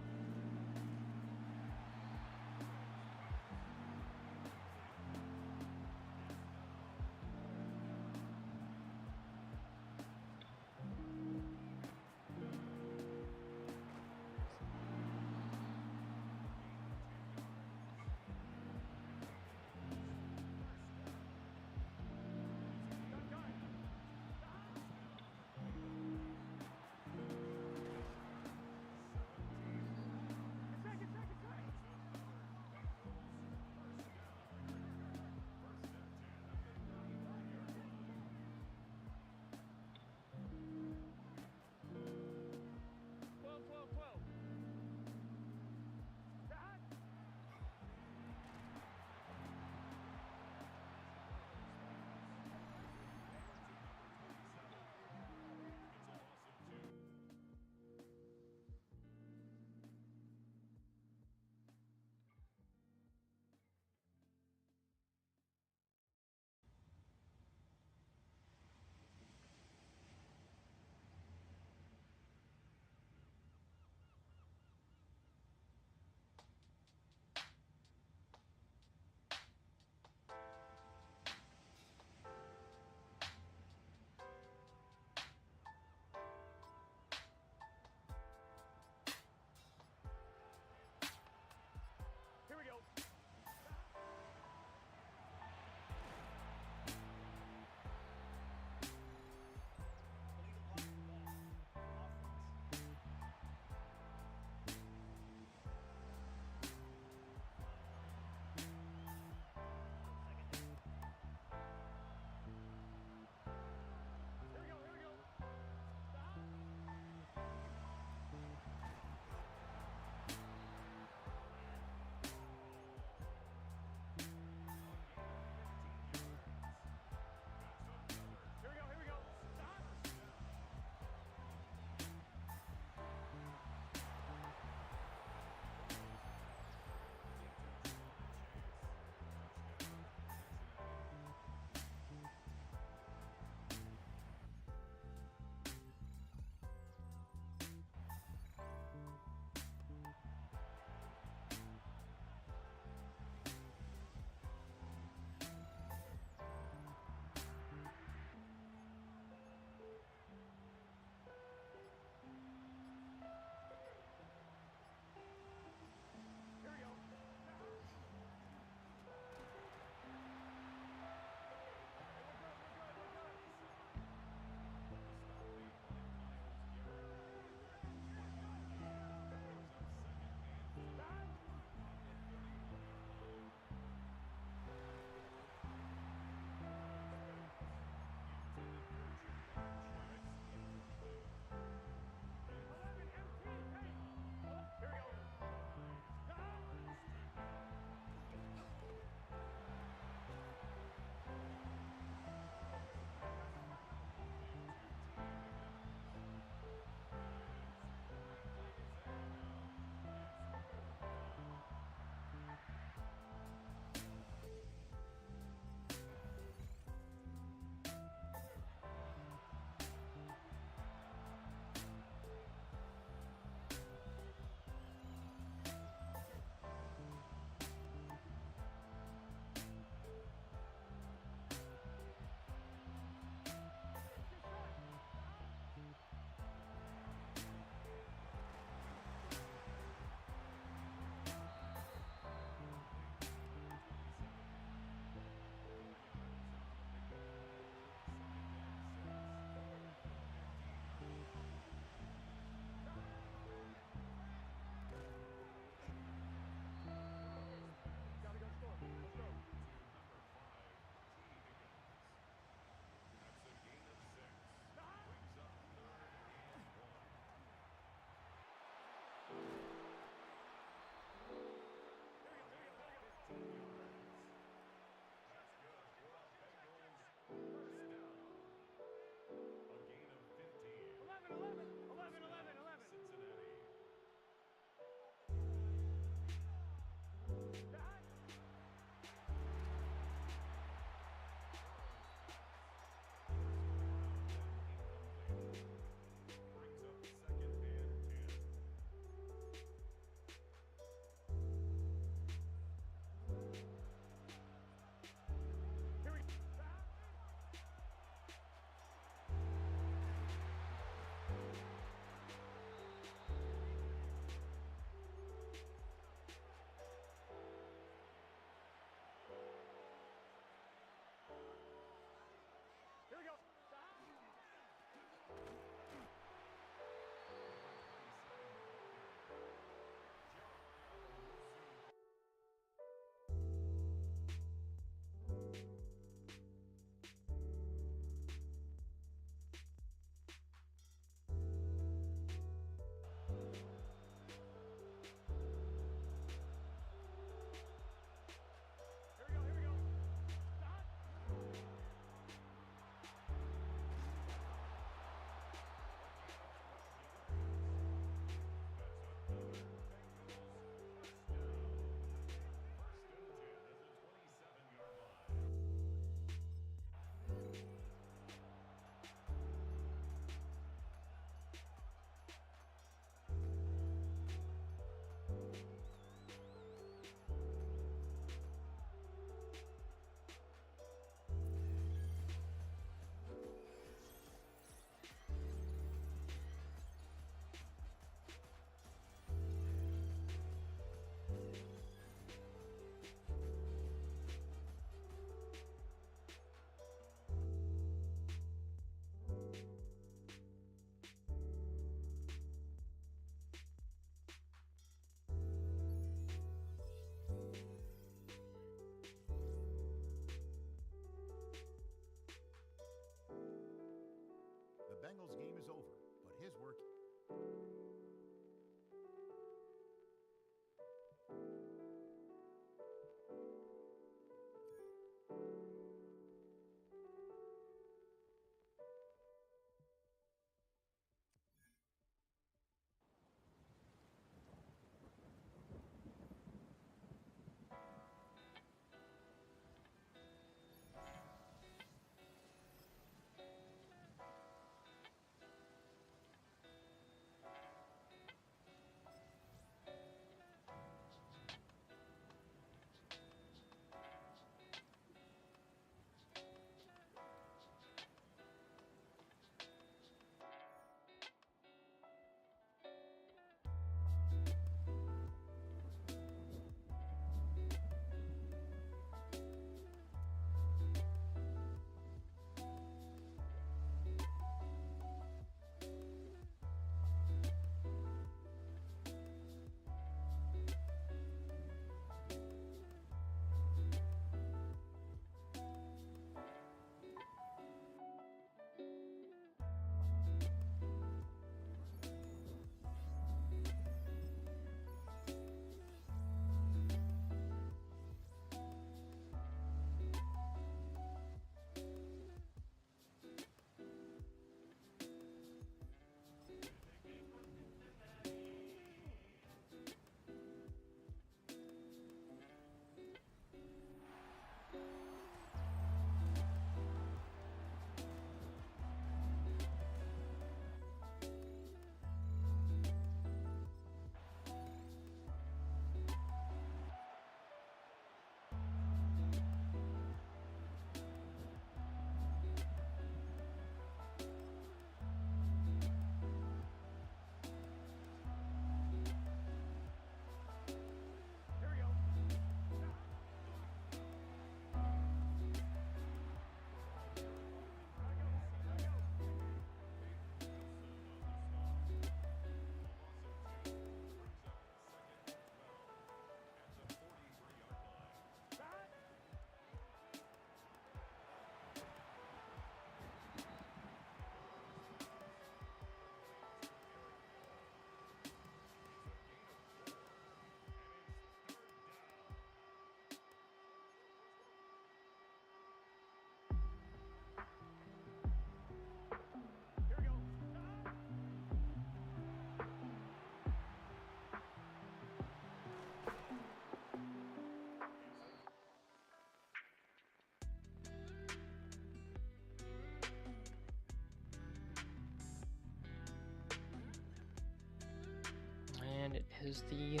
It is the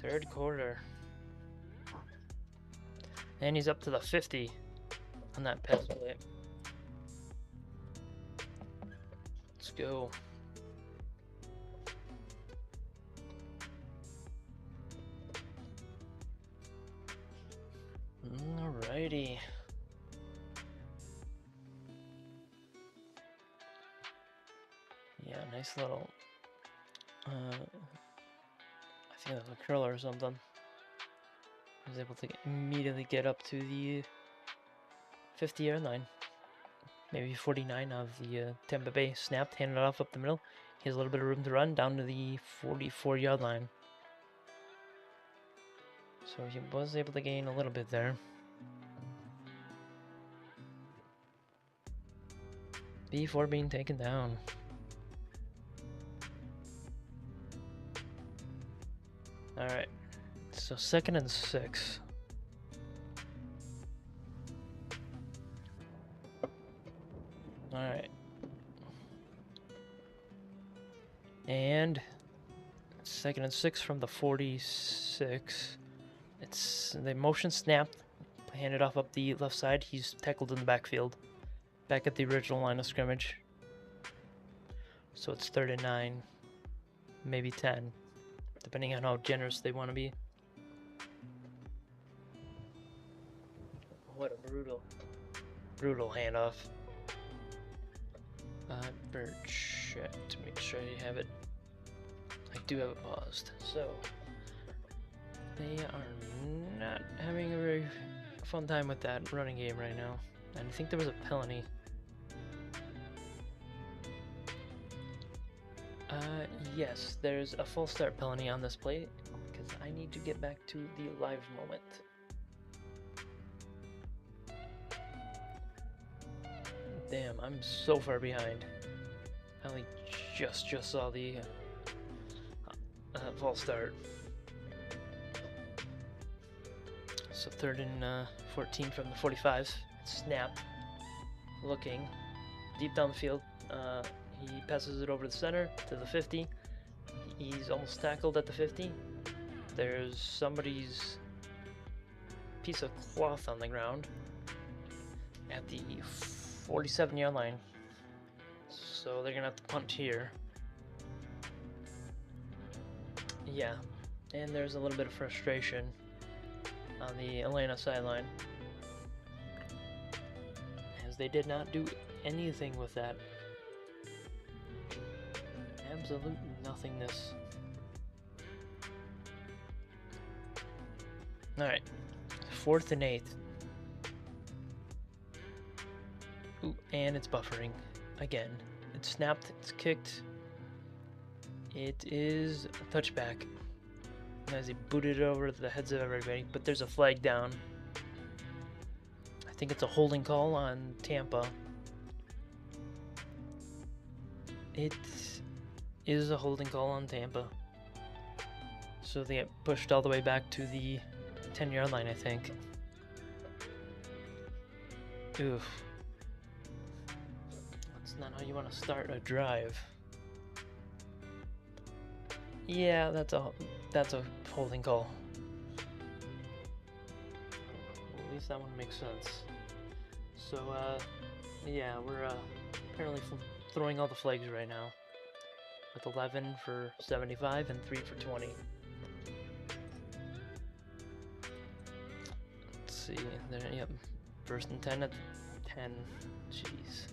third quarter. And he's up to the 50 on that pass play. Let's go. Alrighty. Yeah, nice little, I think that was a curler or something. I was able to immediately get up to the 50-yard line. Maybe 49 of the Tampa Bay. Snapped, handed it off up the middle. He has a little bit of room to run down to the 44-yard line. So he was able to gain a little bit there. Before being taken down. Alright, so 2nd and 6. Alright. And 2nd and 6 from the 46. It's the motion snapped, handed off up the left side. He's tackled in the backfield, back at the original line of scrimmage. So it's 3rd and 9, maybe 10, depending on how generous they want to be. What a brutal handoff. Birch, to make sure you have it. I do have it paused. So they are not having a very fun time with that running game right now. And I think there was a penalty. Yes, there's a false start penalty on this play because I need to get back to the live moment. Damn, I'm so far behind. I only just saw the false start. So 3rd and 14 from the 45. Snap. Looking. Deep down the field. He passes it over the center to the 50. He's almost tackled at the 50. There's somebody's piece of cloth on the ground at the 47-yard line. So they're gonna have to punt here. Yeah, and there's a little bit of frustration on the Atlanta sideline, as they did not do anything with that. Absolute nothingness. Alright, 4th and 8. Ooh, and it's buffering again. It's snapped, it's kicked. It is a touchback. As he booted it over the heads of everybody, but there's a flag down. I think it's a holding call on Tampa. It is a holding call on Tampa. So they get pushed all the way back to the 10-yard line, I think. Oof. That's not how you want to start a drive. Yeah, that's a holding call. Well, at least that one makes sense. So, yeah, we're apparently throwing all the flags right now. With 11 for 75 and 3 for 20. Let's see. There, yep. 1st and 10 at 10. Jeez.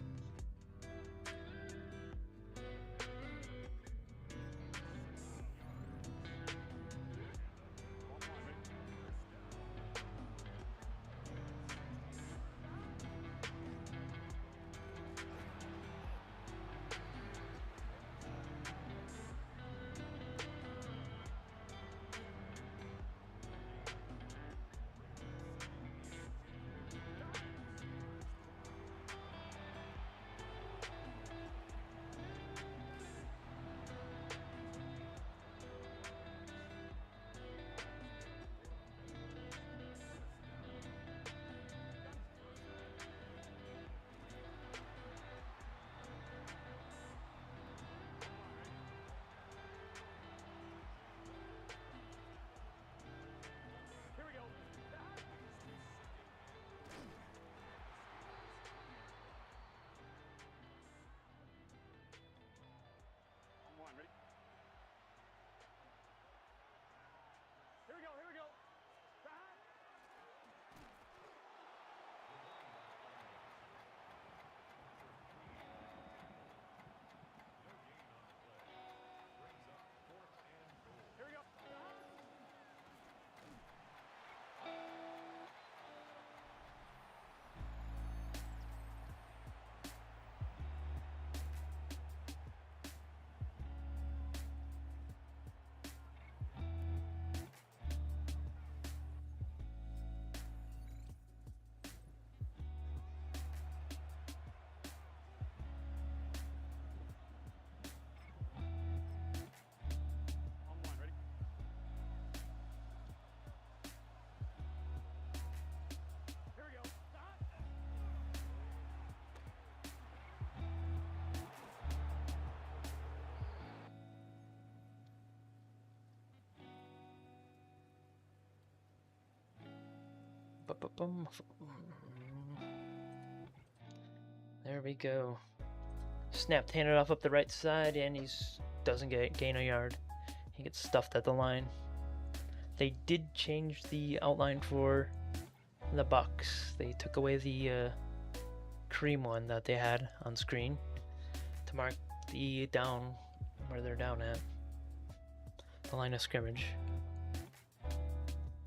Ba-bum. There we go. Snapped, handed off up the right side, and he doesn't gain a yard. He gets stuffed at the line. They did change the outline for the Bucks. They took away the cream one that they had on screen to mark the down, where they're down at, the line of scrimmage.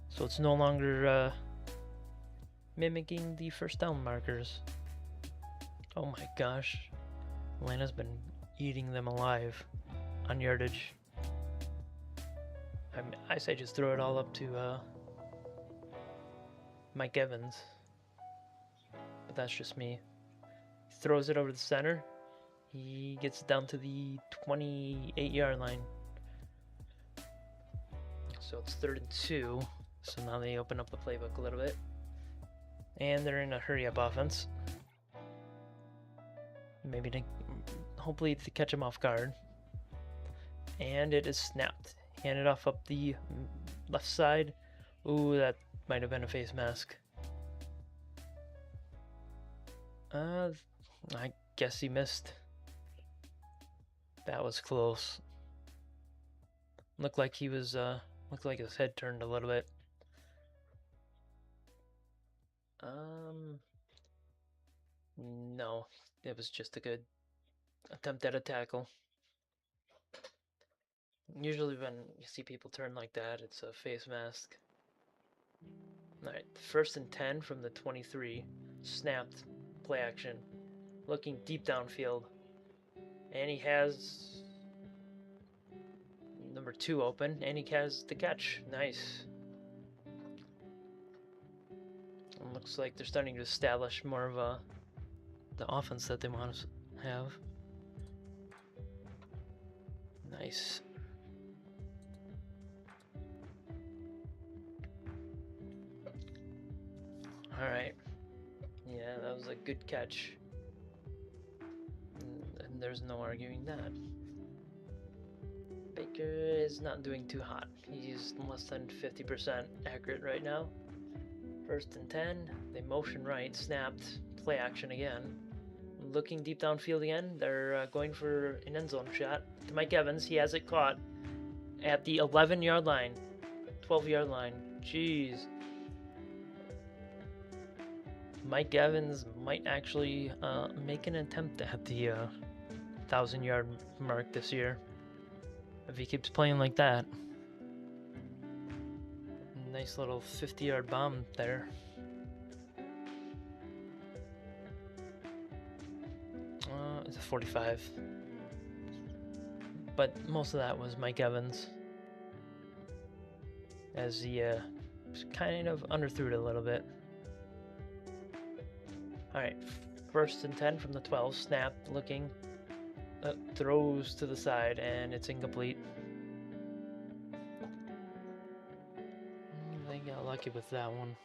So it's no longer mimicking the first down markers. Oh my gosh, Atlanta's been eating them alive on yardage. I say just throw it all up to Mike Evans, but that's just me. He throws it over the center. He gets down to the 28-yard line. So it's 3rd and 2. So now they open up the playbook a little bit. And they're in a hurry-up offense. Maybe to, hopefully to catch him off guard. And it is snapped. Handed off up the left side. Ooh, that might have been a face mask. I guess he missed. That was close. Looked like he was, looked like his head turned a little bit. No, it was just a good attempt at a tackle. Usually when you see people turn like that, it's a face mask. Alright, 1st and 10 from the 23. Snapped, play action. Looking deep downfield. And he has number 2 open, and he has the catch. Nice. It looks like they're starting to establish more of the offense that they want to have. Nice. Alright. Yeah, that was a good catch. And there's no arguing that. Baker is not doing too hot. He's less than 50% accurate right now. 1st and 10. They motion right, snapped, play action again. Looking deep downfield again. They're going for an end zone shot to Mike Evans. He has it caught at the 11-yard line, 12-yard line. Jeez. Mike Evans might actually make an attempt at the 1,000-yard mark this year if he keeps playing like that. Nice little 50-yard bomb there. It's a 45. But most of that was Mike Evans, as he kind of underthrew it a little bit. Alright, 1st and 10 from the 12, snap, looking, throws to the side, and it's incomplete. They got lucky with that one.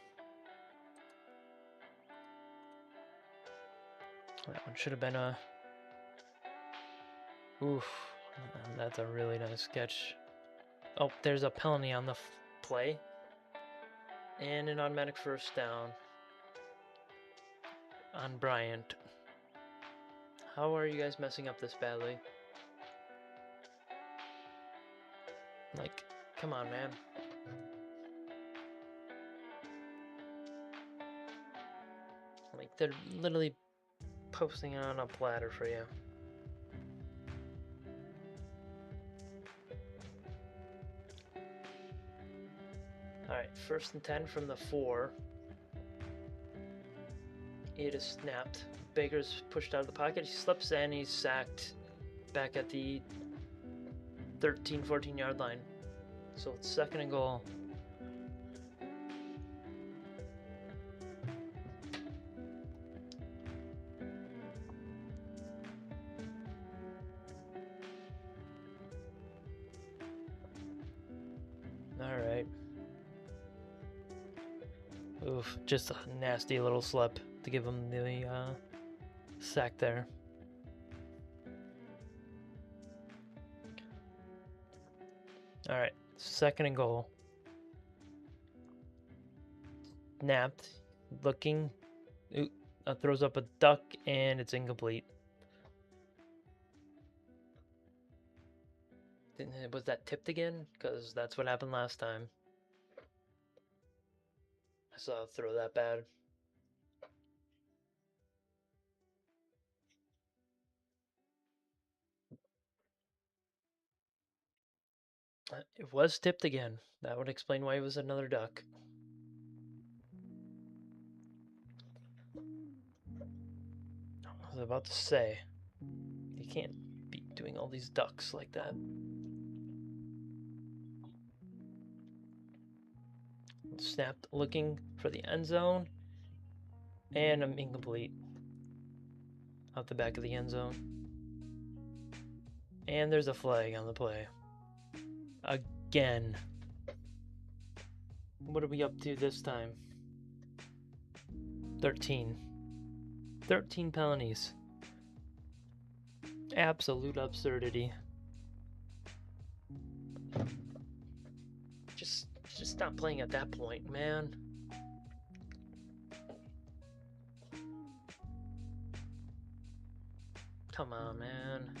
That one should have been a... Oof, that's a really nice catch. Oh, there's a penalty on the play. And an automatic 1st down on Bryant. How are you guys messing up this badly? Like, come on, man. Like, they're literally posting it on a platter for you. Alright, 1st and 10 from the 4. It is snapped. Baker's pushed out of the pocket. He slips and he's sacked back at the 13, 14-yard line. So it's 2nd and goal. Alright. Oof, just a nasty little slip to give him the sack there. Alright, 2nd and goal. Snapped. looking. Ooh, throws up a duck, and it's incomplete. Was that tipped again? Because that's what happened last time. I saw it throw that bad. It was tipped again. That would explain why it was another duck. I was about to say, you can't be doing all these ducks like that. Snapped, looking for the end zone, and I'm incomplete. Out the back of the end zone. And there's a flag on the play. Again. What are we up to this time? 13. 13 penalties. Absolute absurdity. Just stop playing at that point, man. Come on, man.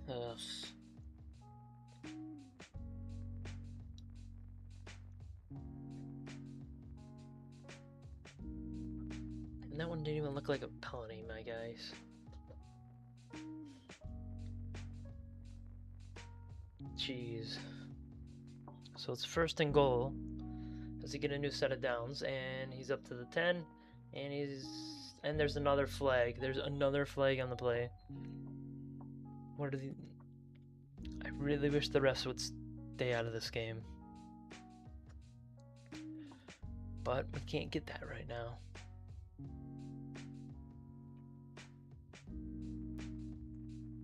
Ugh. And that one didn't even look like a penalty, my guys. Jeez. So it's first and goal. Does he get a new set of downs? And he's up to the 10. And there's another flag. There's another flag on the play. What are the... I really wish the refs would stay out of this game. But we can't get that right now.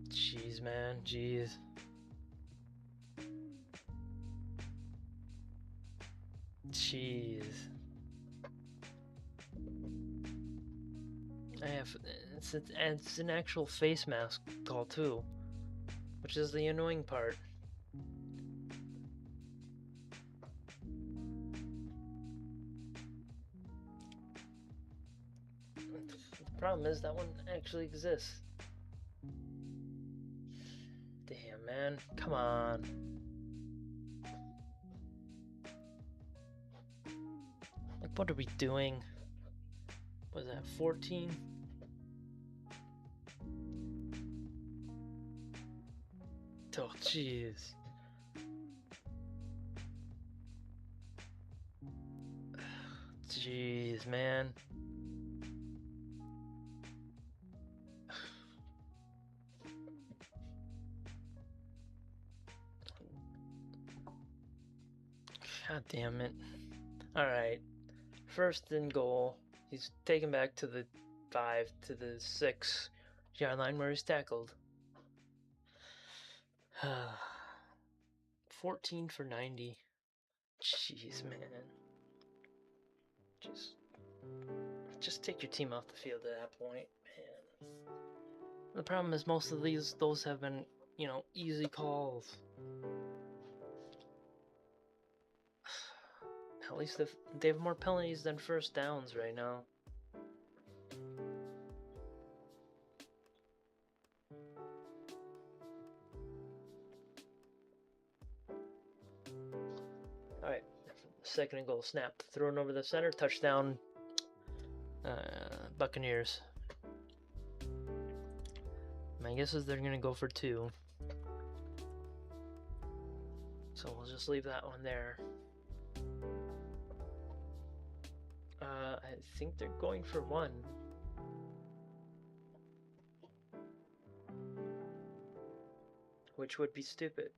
Jeez, man. Jeez. Jeez. It's an actual face mask call too, which is the annoying part. The problem is that one actually exists. Damn, man. Come on. Like, what are we doing? Was that 14? Oh, jeez. Jeez, man. God damn it. Alright. First and goal. He's taken back to the 5 to the 6 yard line where he's tackled. 14 for 90. Jeez, man. Just take your team off the field at that point, man. The problem is most of those have been, you know, easy calls. At least they have more penalties than first downs right now. Alright, second and goal, snap, thrown over the center, touchdown, Buccaneers. My guess is they're going to go for 2. So we'll just leave that one there. I think they're going for 1. Which would be stupid.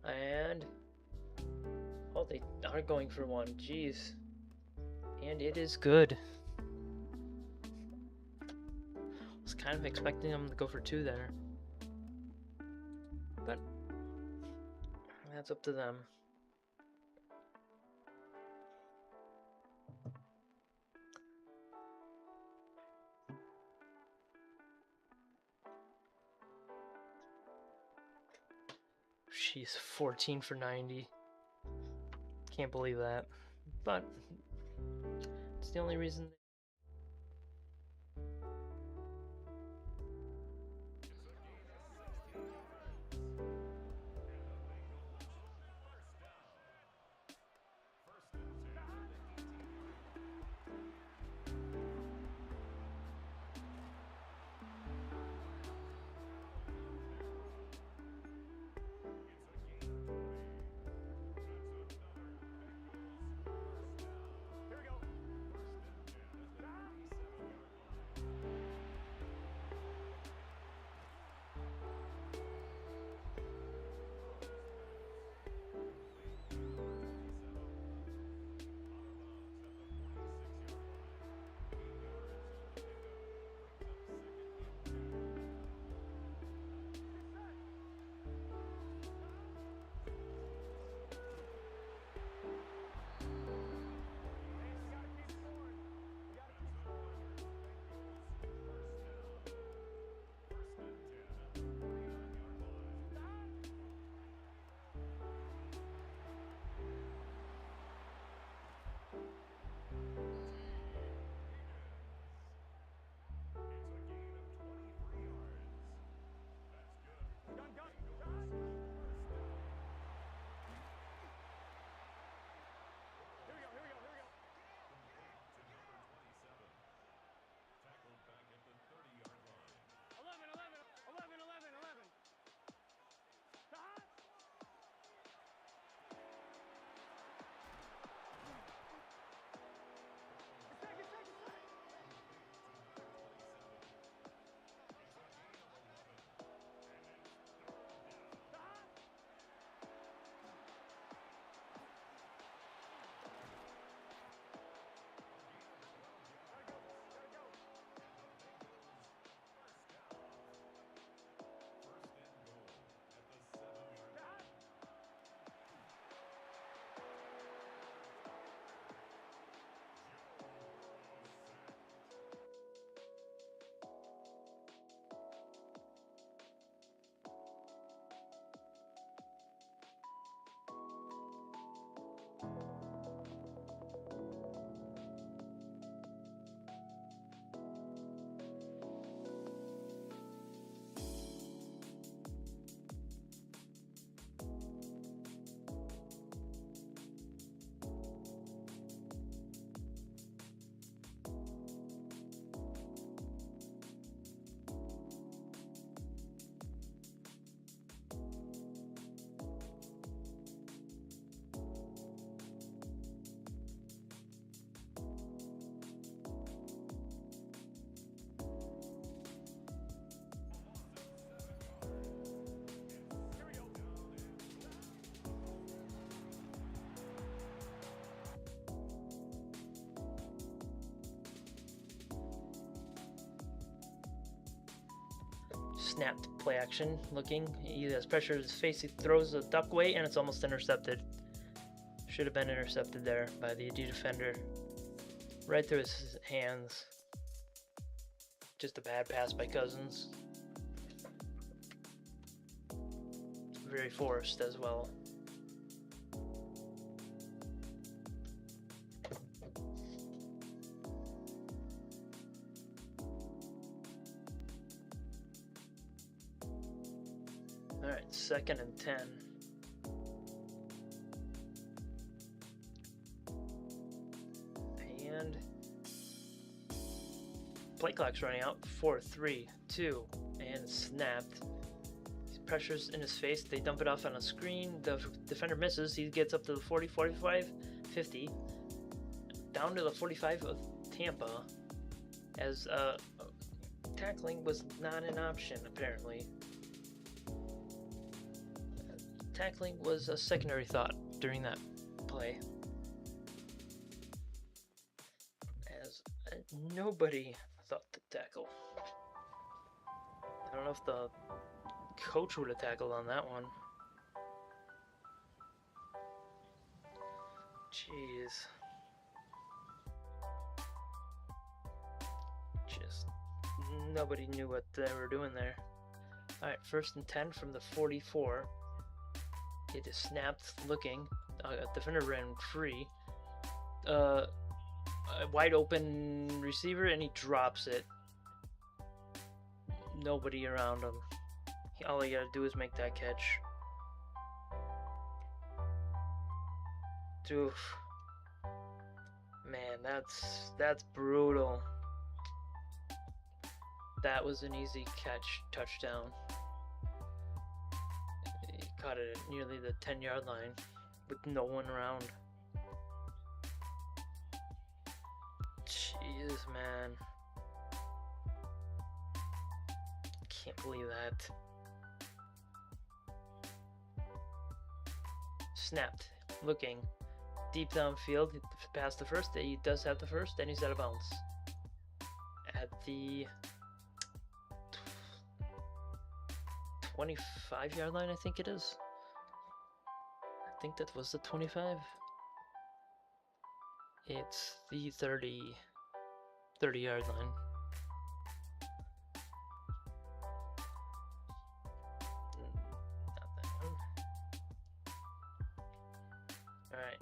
And... oh, they are going for 1. Jeez. And it is good. I was kind of expecting them to go for 2 there. But that's up to them. Jeez, 14 for 90. Can't believe that. But it's the only reason. Snapped play action looking. He has pressure in his face. He throws a duck way and it's almost intercepted. Should have been intercepted there by the AD defender. Right through his hands. Just a bad pass by Cousins. Very forced as well. Alright, 2nd and 10. And play clock's running out. 4, 3, 2, and snapped. He pressures in his face. They dump it off on a screen. The defender misses. He gets up to the 40, 45, 50. Down to the 45 of Tampa. As tackling was not an option, apparently. Tackling was a secondary thought during that play. As nobody thought to tackle. I don't know if the coach would have tackled on that one. Jeez. Just nobody knew what they were doing there. Alright, 1st and 10 from the 44. It is snapped, looking. Defender ran free. A wide open receiver, and he drops it. Nobody around him. All he gotta do is make that catch. Oof. Man, that's brutal. That was an easy catch, touchdown. He caught it at nearly the 10-yard line with no one around. Jeez, man. Can't believe that. Snapped, looking. Deep downfield, past the first. He does have the first, then he's out of bounds. At the 25-yard line, I think it is. I think that was the 25. It's the 30-yard line. Not that one. Alright.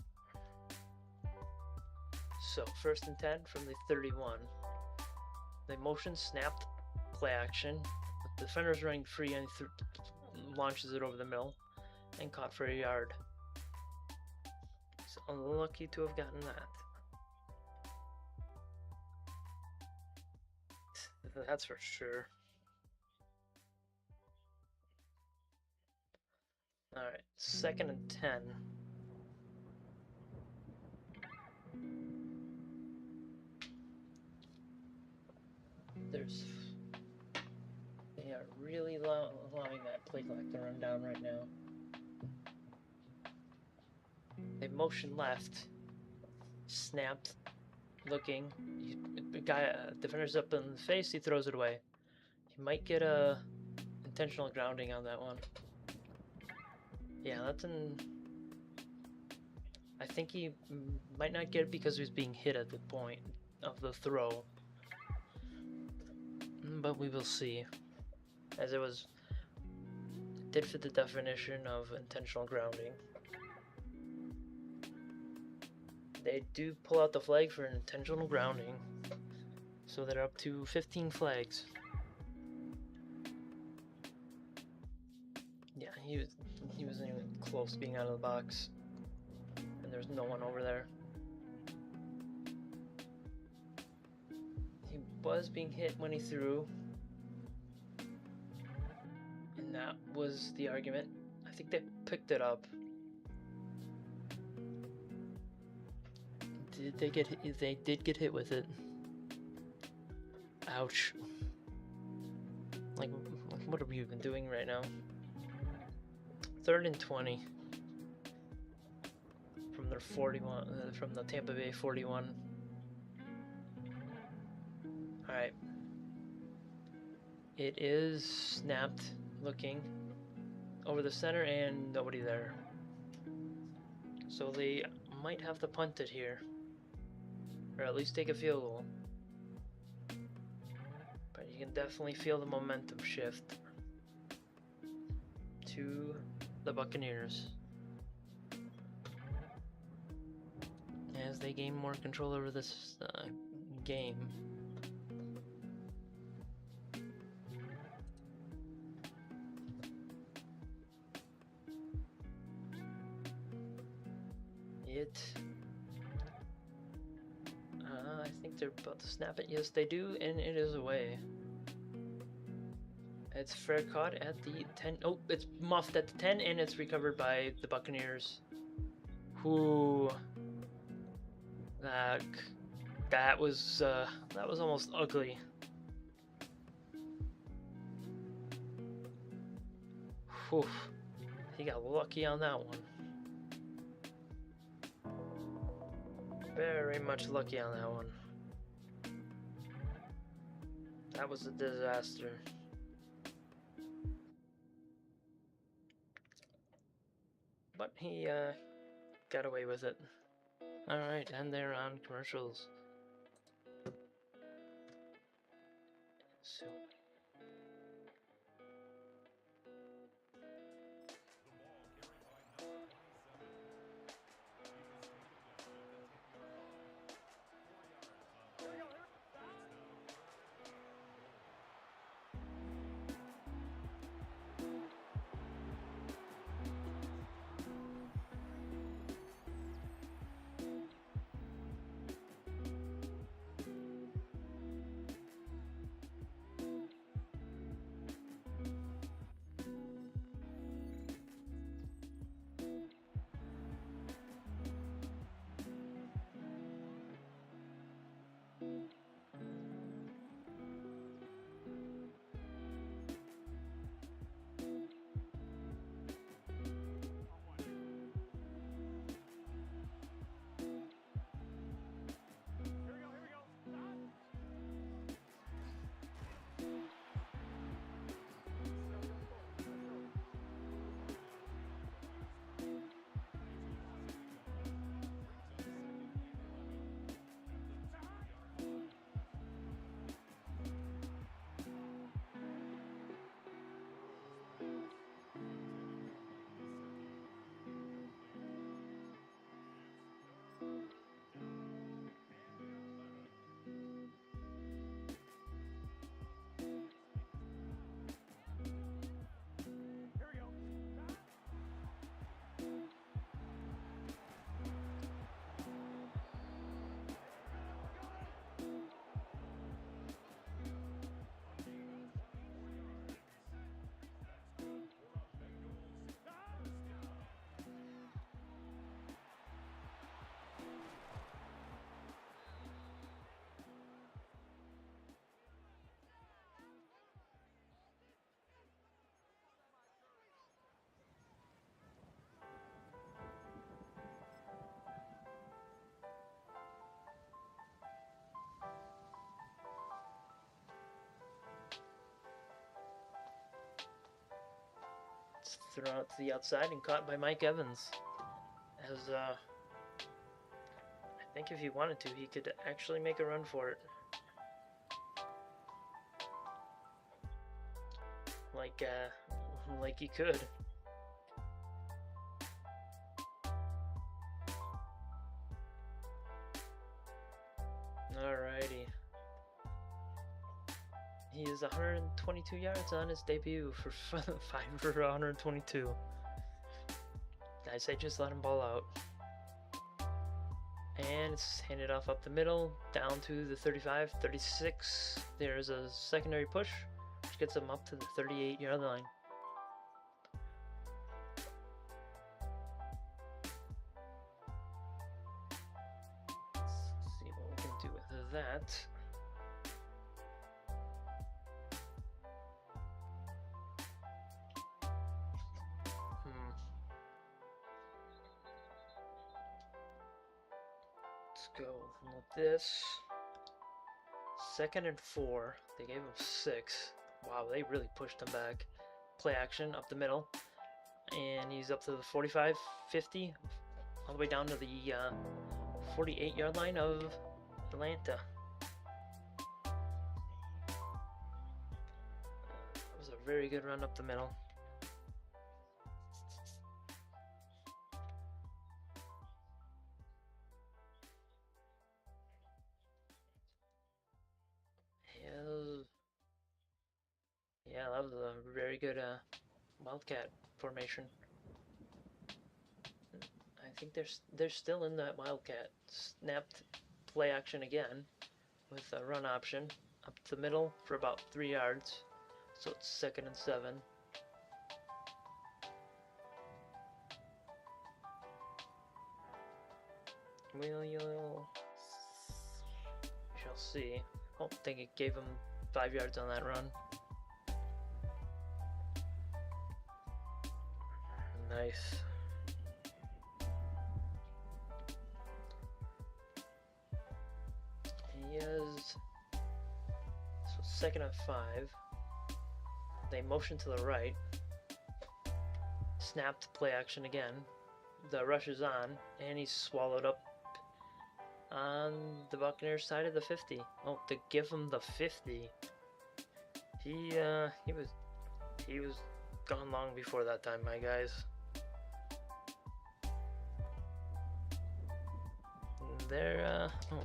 So, 1st and 10 from the 31. The motion snapped, play action. The defender's running free and launches it over the middle and caught for a yard. He's unlucky to have gotten that. That's for sure. Alright, 2nd and 10. They are really allowing that play clock to run down right now. They motion left, snapped, looking. Defender's up in the face, he throws it away. He might get a intentional grounding on that one. Yeah, that's an... I think he might not get it because he was being hit at the point of the throw. But we will see. As it did fit the definition of intentional grounding. They do pull out the flag for intentional grounding. So they're up to 15 flags. Yeah, he wasn't even close to being out of the box. And there's no one over there. He was being hit when he threw. And that was the argument. I think they picked it up. Did they get hit? They did get hit with it. Ouch. Like, what are we even doing right now? 3rd and 20. From their 41, from the Tampa Bay 41. Alright. It is snapped, looking over the center, and nobody there. So they might have to punt it here. Or at least take a field goal. But you can definitely feel the momentum shift to the Buccaneers as they gain more control over this game. I think they're about to snap it. Yes, they do, and it is away. It's fair caught at the 10. Oh, it's muffed at the 10, and it's recovered by the Buccaneers. Who? That was almost ugly. Whew. He got lucky on that one. Very much lucky on that one. That was a disaster. But he got away with it. Alright, and they're on commercials. So thrown out to the outside and caught by Mike Evans. As I think if he wanted to, he could actually make a run for it. Like he could. Alrighty. He is 122 yards on his debut for 5 for 122. I say just let him ball out. And it's handed off up the middle, down to the 35, 36. There's a secondary push, which gets him up to the 38-yard line. Let's see what we can do with that. Let's go with this. 2nd and 4. They gave him 6. Wow, they really pushed him back. Play action up the middle. And he's up to the 45, 50, all the way down to the 48-yard line of Atlanta. That was a very good run up the middle. Yeah, that was a very good Wildcat formation. I think they're still in that Wildcat. Snapped play action again with a run option up the middle for about 3 yards. So it's 2nd and 7. We shall see. Oh, I think it gave him 5 yards on that run. Nice. He is so 2nd and 5. They motion to the right. Snapped play action again. The rush is on, and he's swallowed up on the Buccaneers side of the 50. Oh, to give him the 50. He was gone long before that time, my guys. They're oh,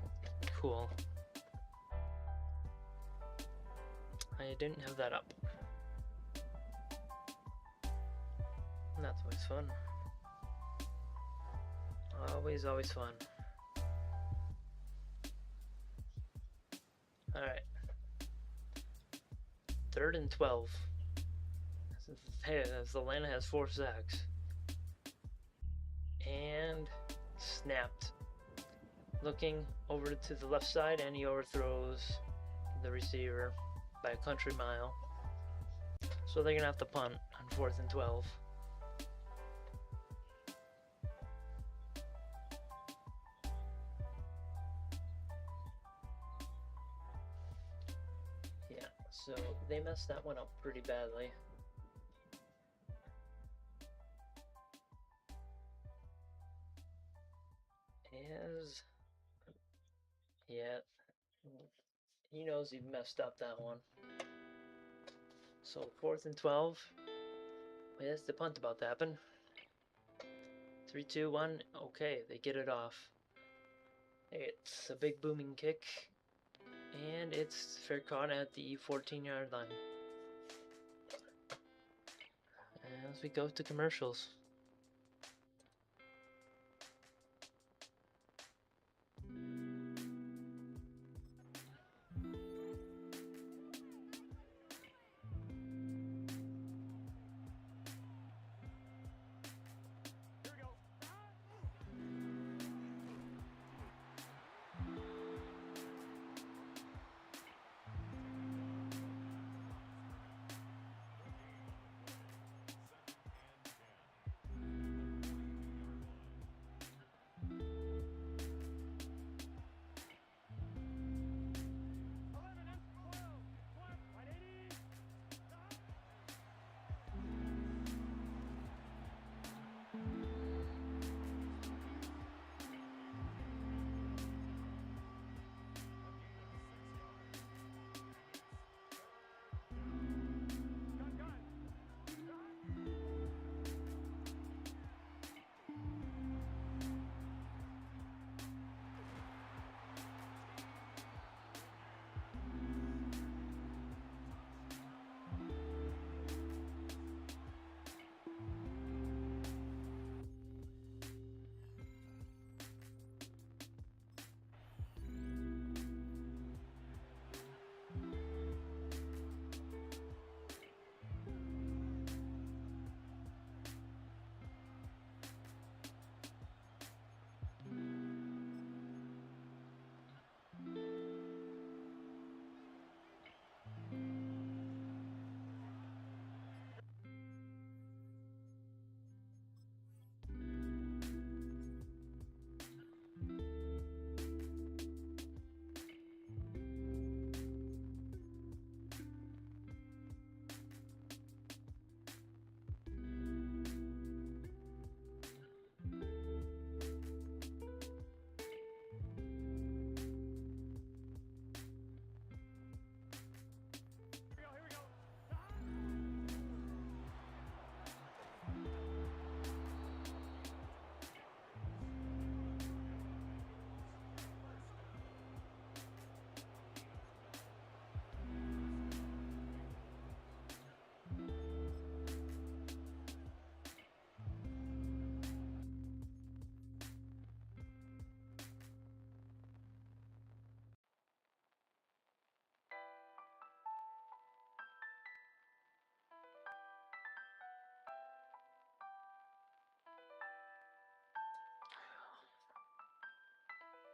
cool. I didn't have that up. That's always fun. Always fun. Alright. 3rd and 12. As Atlanta has 4 sacks. And snapped. Looking over to the left side, and he overthrows the receiver by a country mile. So they're going to have to punt on 4th and 12. Yeah, so they messed that one up pretty badly. Yeah, he knows he messed up that one. So 4th and 12. Wait, that's the punt about to happen. 3, 2, 1. Okay, they get it off. It's a big booming kick. And it's fair caught at the 14-yard line. As we go to commercials.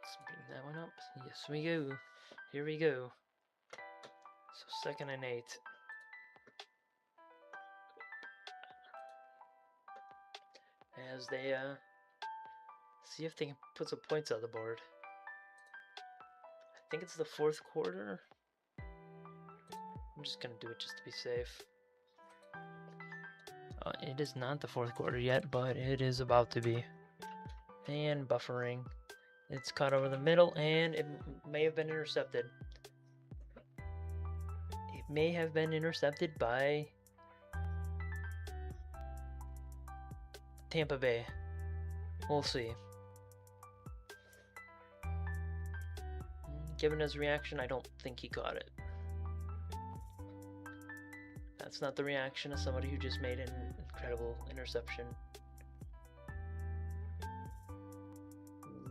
Let's bring that one up. Yes, we go. Here we go. So 2nd and 8. As they see if they can put some points on the board. I think it's the 4th quarter. I'm just gonna do it just to be safe. It is not the 4th quarter yet, but it is about to be. And buffering. It's caught over the middle, and it may have been intercepted. It may have been intercepted by Tampa Bay. We'll see. Given his reaction, I don't think he caught it. That's not the reaction of somebody who just made an incredible interception.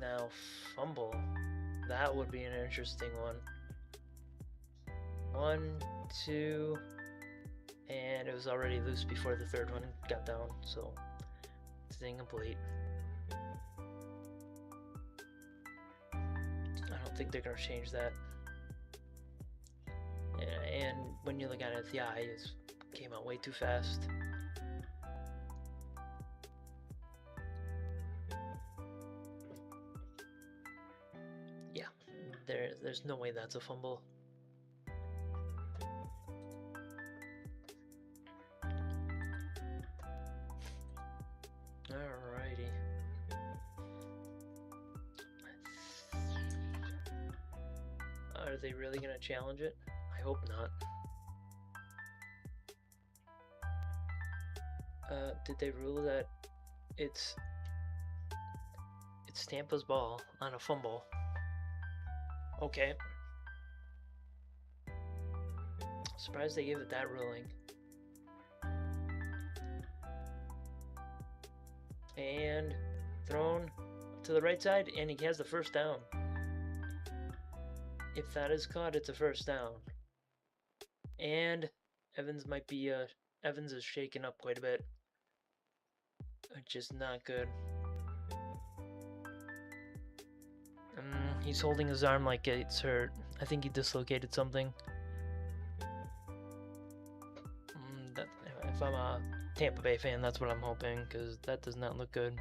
Now, fumble. That would be an interesting one. 1, 2, and it was already loose before the 3rd one got down, so it's incomplete. I don't think they're going to change that. And when you look at it, the eye came out way too fast. Yeah, there's no way that's a fumble. Alrighty. Are they really going to challenge it? I hope not. Did they rule that it's Tampa's ball on a fumble? Okay. Surprised they gave it that ruling. And thrown to the right side, and he has the 1st down. If that is caught, it's a 1st down. And Evans might be Evans is shaken up quite a bit, which is not good. He's holding his arm like it's hurt. I think he dislocated something. If I'm a Tampa Bay fan, that's what I'm hoping, because that does not look good.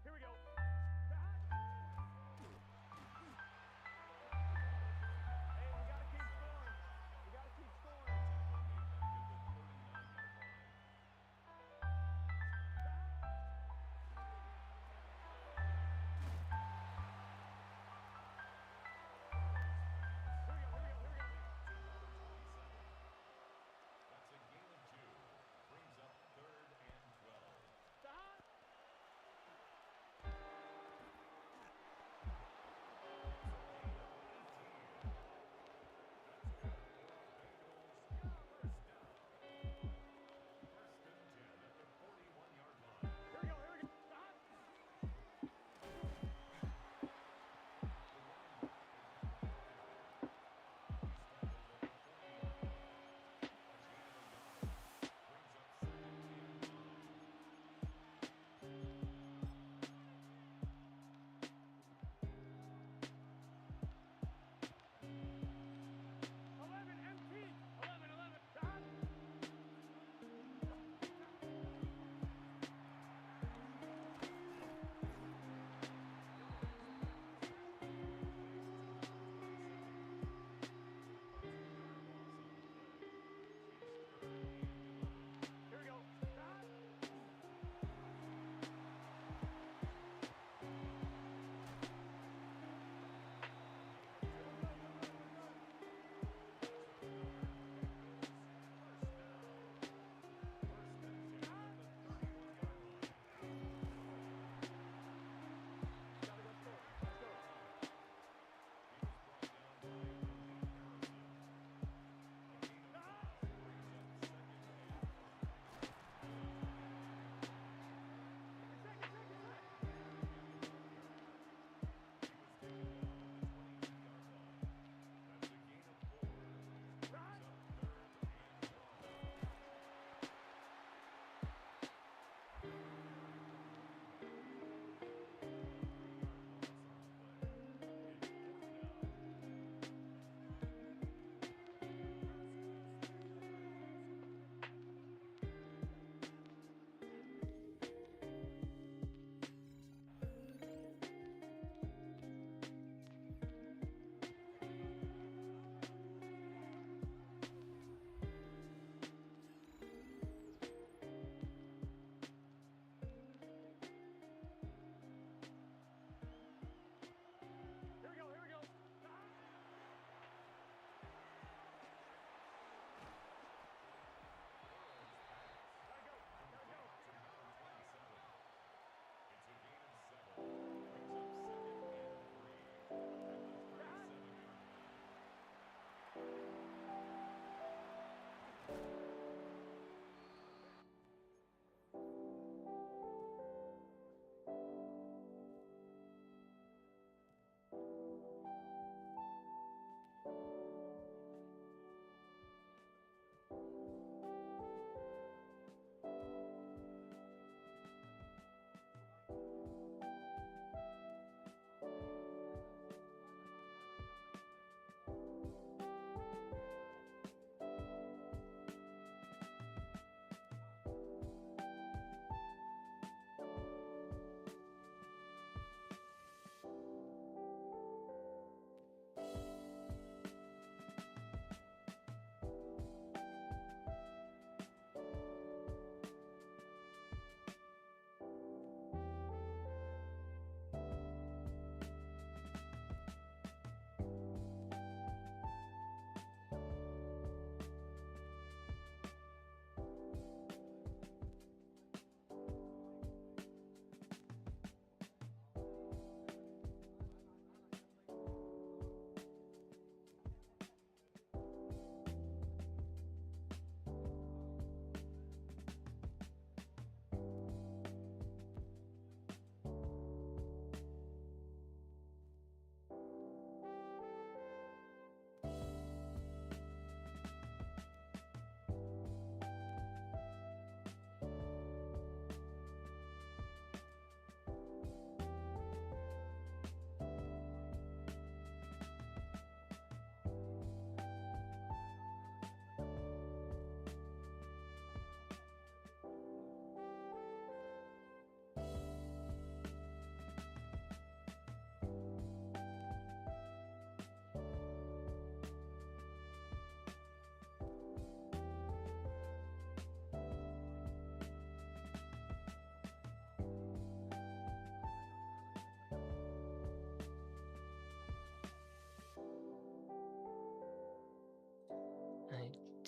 Here we go. Hey, we gotta keep scoring. We gotta keep scoring. Here we go.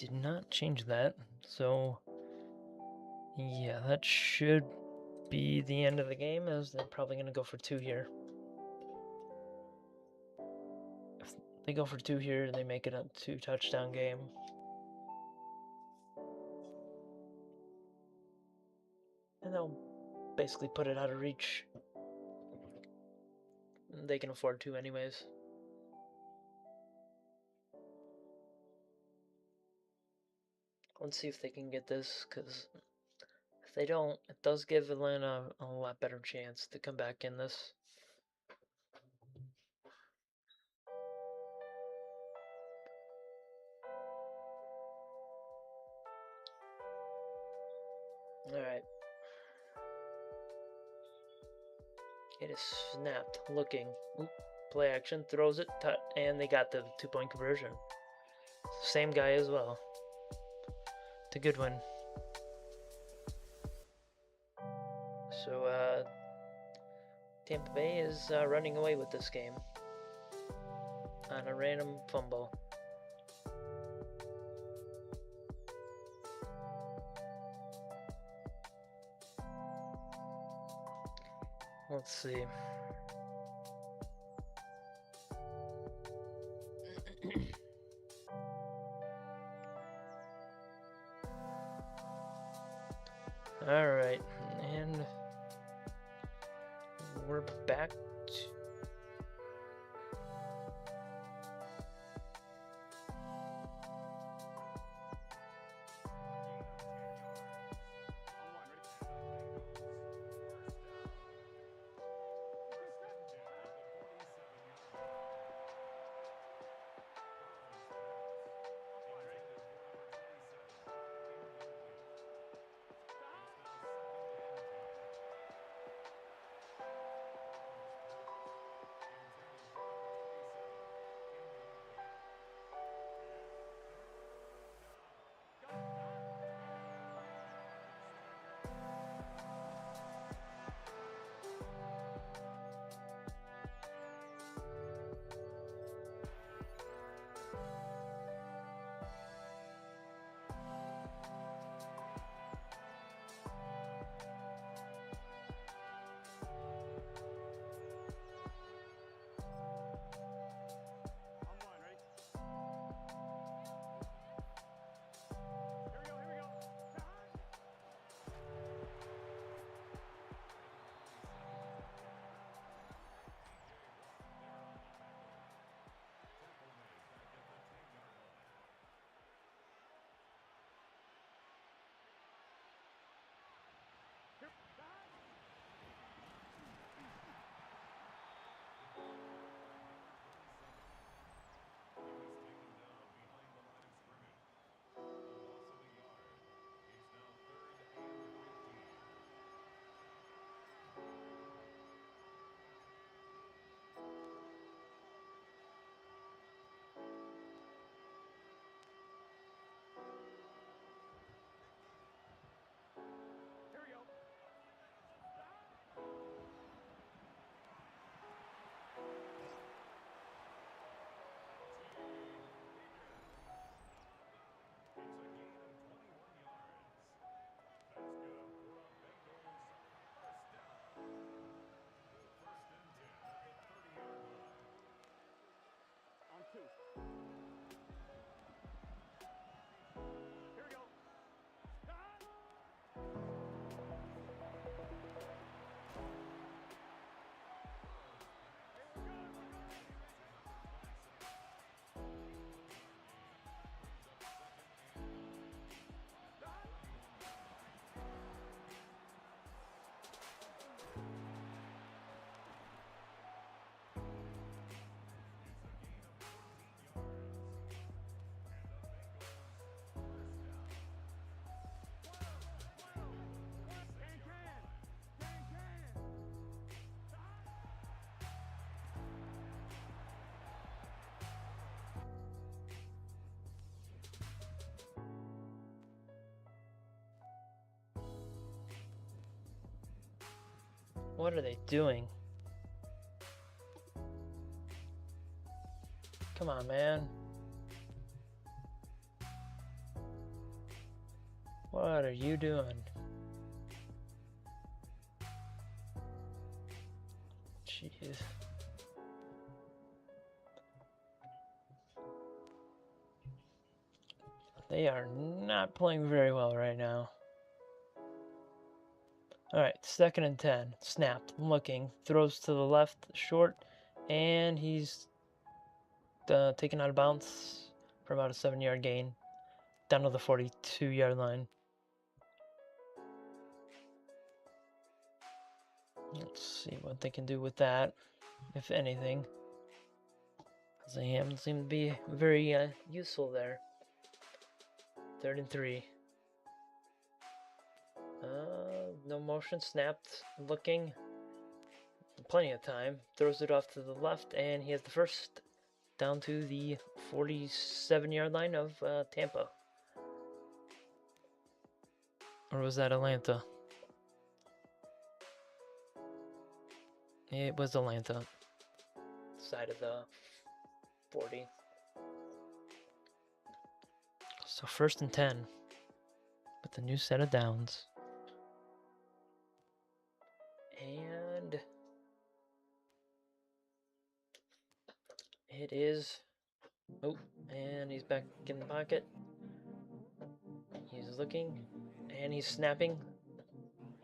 did not change that, so yeah, that should be the end of the game, as they're probably going to go for 2 here. If they go for 2 here, they make it a 2-touchdown game. And they'll basically put it out of reach. They can afford to anyways. Let's see if they can get this, because if they don't, it does give Atlanta a lot better chance to come back in this. Alright. It is snapped, looking. Oop, play action, throws it, and they got the 2-point conversion. Same guy as well. It's a good one. So, Tampa Bay is running away with this game on a random fumble. Let's see. Alright, and we're back to... What are they doing? Come on, man. What are you doing? Jeez. They are not playing very well right now. Alright, 2nd and 10. Snapped. Looking. Throws to the left. Short. And he's taken out of bounds for about a 7-yard gain. Down to the 42-yard line. Let's see what they can do with that, if anything. Because they haven't seemed to be very useful there. 3rd and 3. No motion, snapped, looking. Plenty of time. Throws it off to the left, and he has the first down to the 47-yard line of Tampa. Or was that Atlanta? It was Atlanta. Side of the 40. So 1st and 10. With a new set of downs. And it is. Oh, and he's back in the pocket. He's looking, and he's snapping.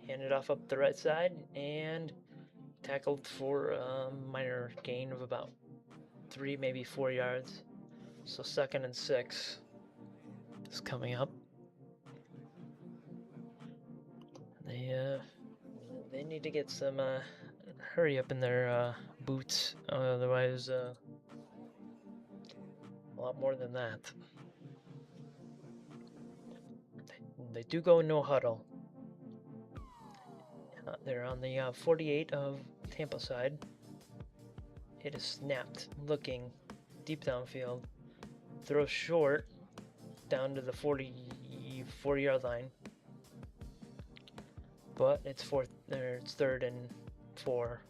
Handed off up the right side, and tackled for a minor gain of about 3, maybe 4 yards. So 2nd and 6 is coming up. They need to get some hurry up in their boots, otherwise a lot more than that. They do go no huddle. They're on the 48 of Tampa side. It is snapped, looking deep downfield. Throws short down to the 44-yard line. But it's 3rd and 4.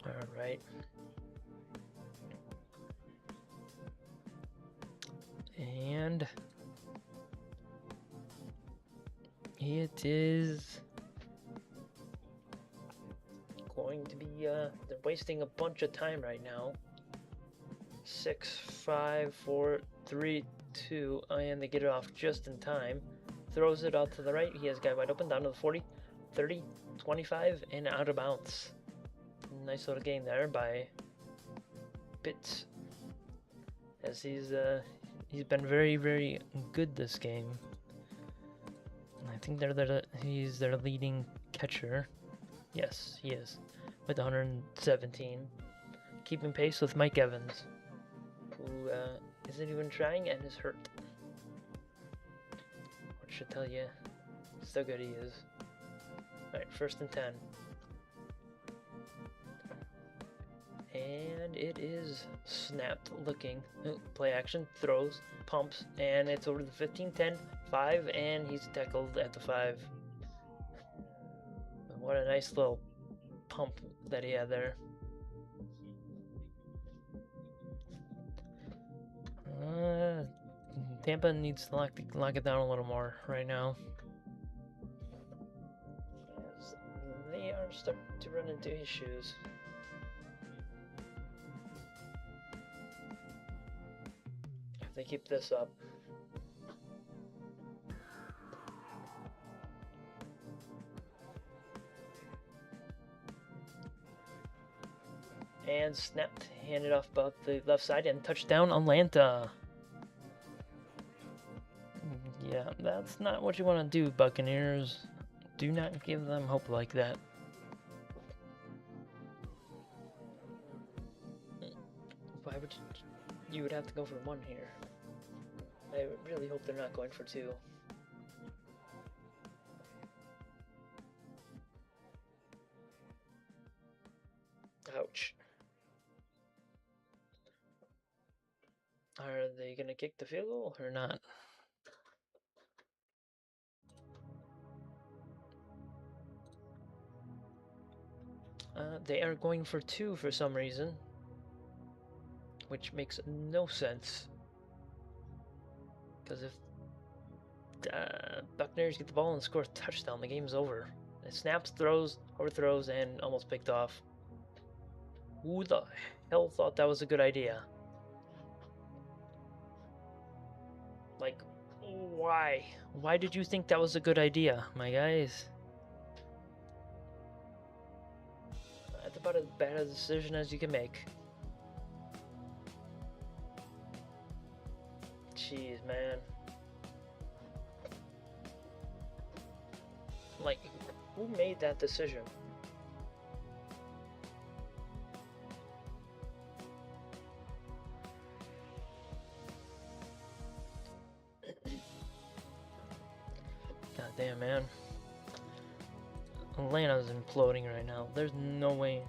All right. And it is going to be, they're wasting a bunch of time right now. 6, 5, 4, 3, 2, and they get it off just in time. Throws it out to the right. He has a guy wide open down to the 40, 30, 25, and out of bounds. Nice little gain there by Pitts, as he's been very, very good this game. I think he's their leading catcher. Yes, he is, with 117, keeping pace with Mike Evans, who isn't even trying and is hurt. What should tell you just how good he is. Alright, 1st and 10. And it is snapped, looking, play action, throws, pumps, and it's over the 15, 10, 5, and he's tackled at the 5. What a nice little pump that he had there. Tampa needs to lock it down a little more right now, as they are starting to run into issues. If they keep this up. And snapped, handed off about the left side, and touchdown Atlanta. Yeah, that's not what you want to do, Buccaneers. Do not give them hope like that. Why would you would have to go for 1 here? I really hope they're not going for 2. Ouch. Are they going to kick the field goal or not? They are going for 2 for some reason, which makes no sense. Because if Buccaneers get the ball and score a touchdown, the game's over. It snaps, throws, overthrows, and almost picked off. Who the hell thought that was a good idea? Like, why? Why did you think that was a good idea, my guys? That's about as bad a decision as you can make. Jeez, man. Like, who made that decision? God damn, man. Atlanta's imploding right now. There's no way.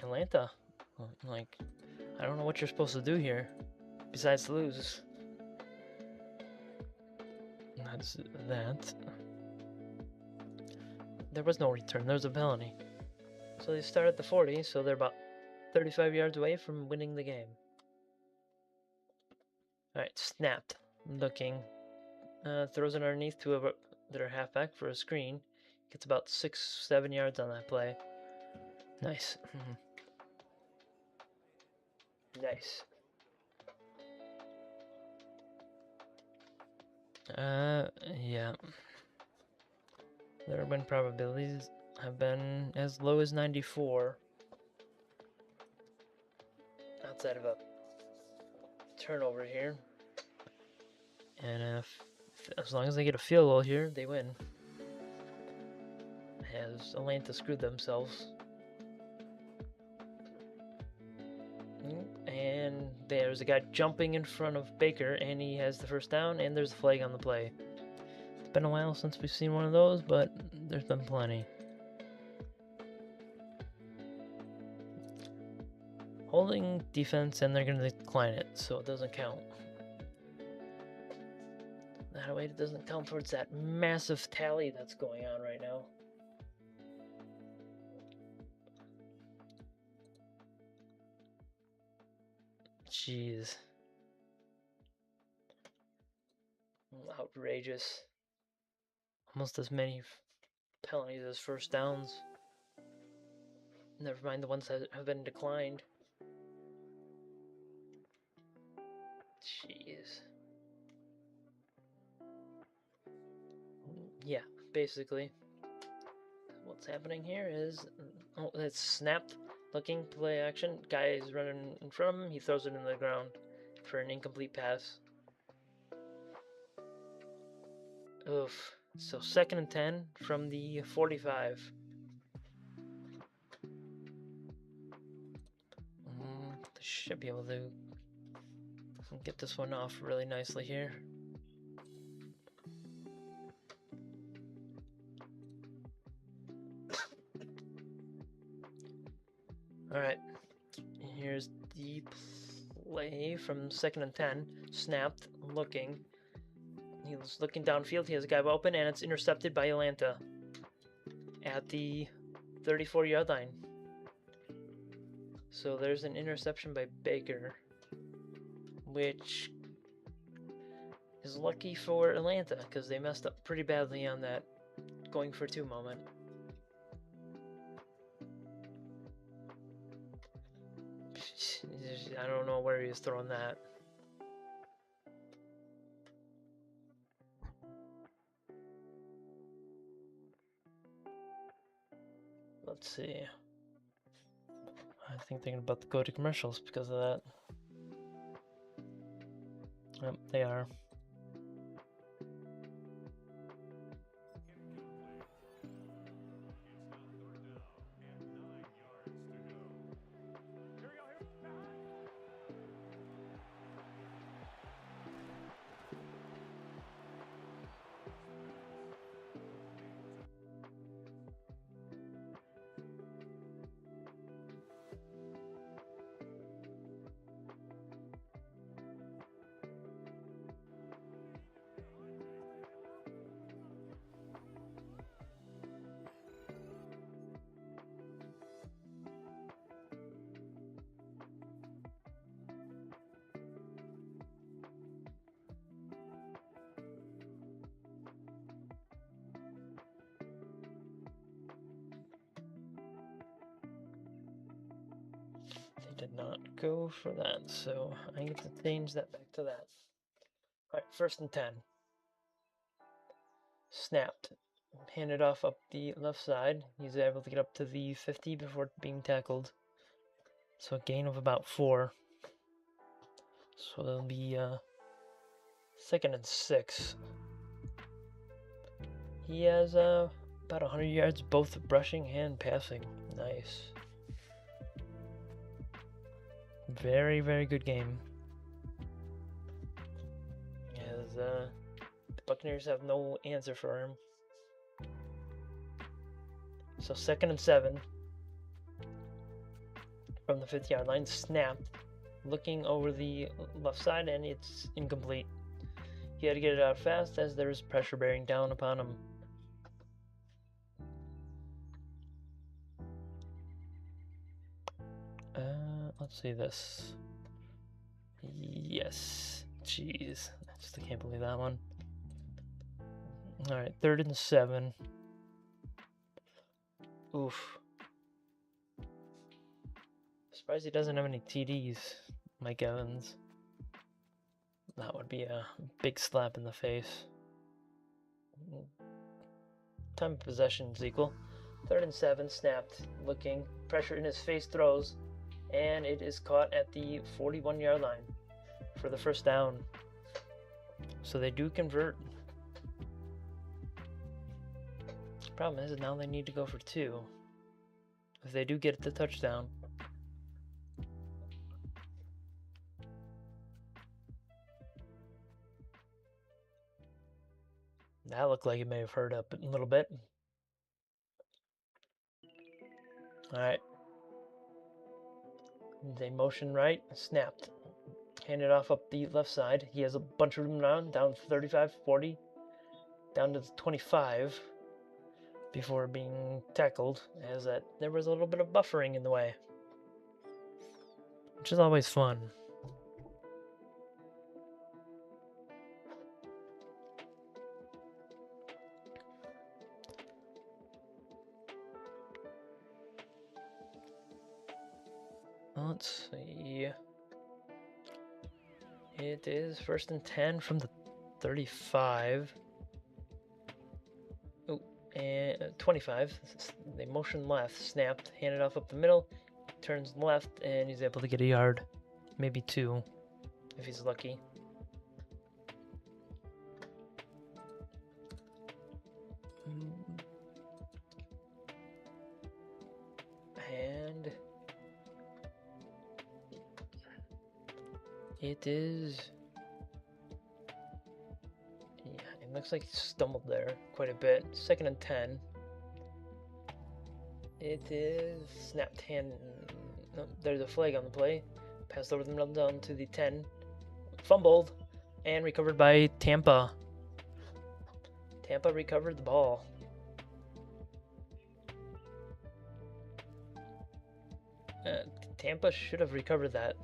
Atlanta. Like, I don't know what you're supposed to do here besides lose. That's that. There was no return, there was a penalty. So they start at the 40, so they're about 35 yards away from winning the game. Alright, snapped. Looking. Throws it underneath to their halfback for a screen. Gets about 6-7 yards on that play. Nice. Nice. Yeah. Their win probabilities have been as low as 94. Outside of a turnover here. And as long as they get a field goal here, they win. Has Atlanta screwed themselves. And there's a guy jumping in front of Baker, and he has the first down, and there's a flag on the play. It's been a while since we've seen one of those, but there's been plenty. Holding defense, and they're going to decline it, so it doesn't count. That way it doesn't count towards that massive tally that's going on right now. Jeez. Outrageous. Almost as many penalties as first downs. Never mind the ones that have been declined. Jeez. Yeah, basically. What's happening here is... Oh, it's snapped. Looking, play action. Guy is running in front of him. He throws it into the ground for an incomplete pass. Oof. So 2nd and 10 from the 45. Should be able to get this one off really nicely here. Alright, here's the play from 2nd and 10. Snapped, looking. He was looking downfield, he has a guy open, and it's intercepted by Atlanta at the 34-yard line. So there's an interception by Baker, which is lucky for Atlanta, because they messed up pretty badly on that going for 2 moment. I don't know where he was throwing that. Let's see. I think they're about to go to commercials because of that. Yep, they are. Did not go for that, so I get to change that back to that. Alright, 1st and 10. Snapped. Handed off up the left side. He's able to get up to the 50 before being tackled. So a gain of about 4. So it'll be 2nd and 6. He has about 100 yards both rushing and passing. Nice. Very, very good game. As the Buccaneers have no answer for him. So 2nd and 7 from the 50-yard line. Snapped. Looking over the left side, and it's incomplete. He had to get it out fast as there's pressure bearing down upon him. Let's see this. Yes. Jeez. I just can't believe that one. Alright, 3rd and 7. Oof. Surprised he doesn't have any TDs, Mike Evans. That would be a big slap in the face. Time of possession is equal. 3rd and 7, snapped, looking, pressure in his face, throws, and it is caught at the 41-yard line for the first down. So they do convert. Problem is, now they need to go for 2. If they do get the touchdown. That looked like it may have hurt up a little bit. Alright. They motion right, snapped. Hand it off up the left side. He has a bunch of room around, down to 35, 40, down to 25 before being tackled, as that there was a little bit of buffering in the way, which is always fun. Let's see. It is 1st and 10 from the 35. Oh, and 25. They motion left, snapped, handed off up the middle, turns left, and he's able to get a yard, maybe 2, if he's lucky. And it is, yeah, it looks like he stumbled there quite a bit. 2nd and 10. It is snapped hand. No, there's a flag on the play. Passed over the middle down to the 10. Fumbled and recovered by Tampa. Tampa recovered the ball. Tampa should have recovered that.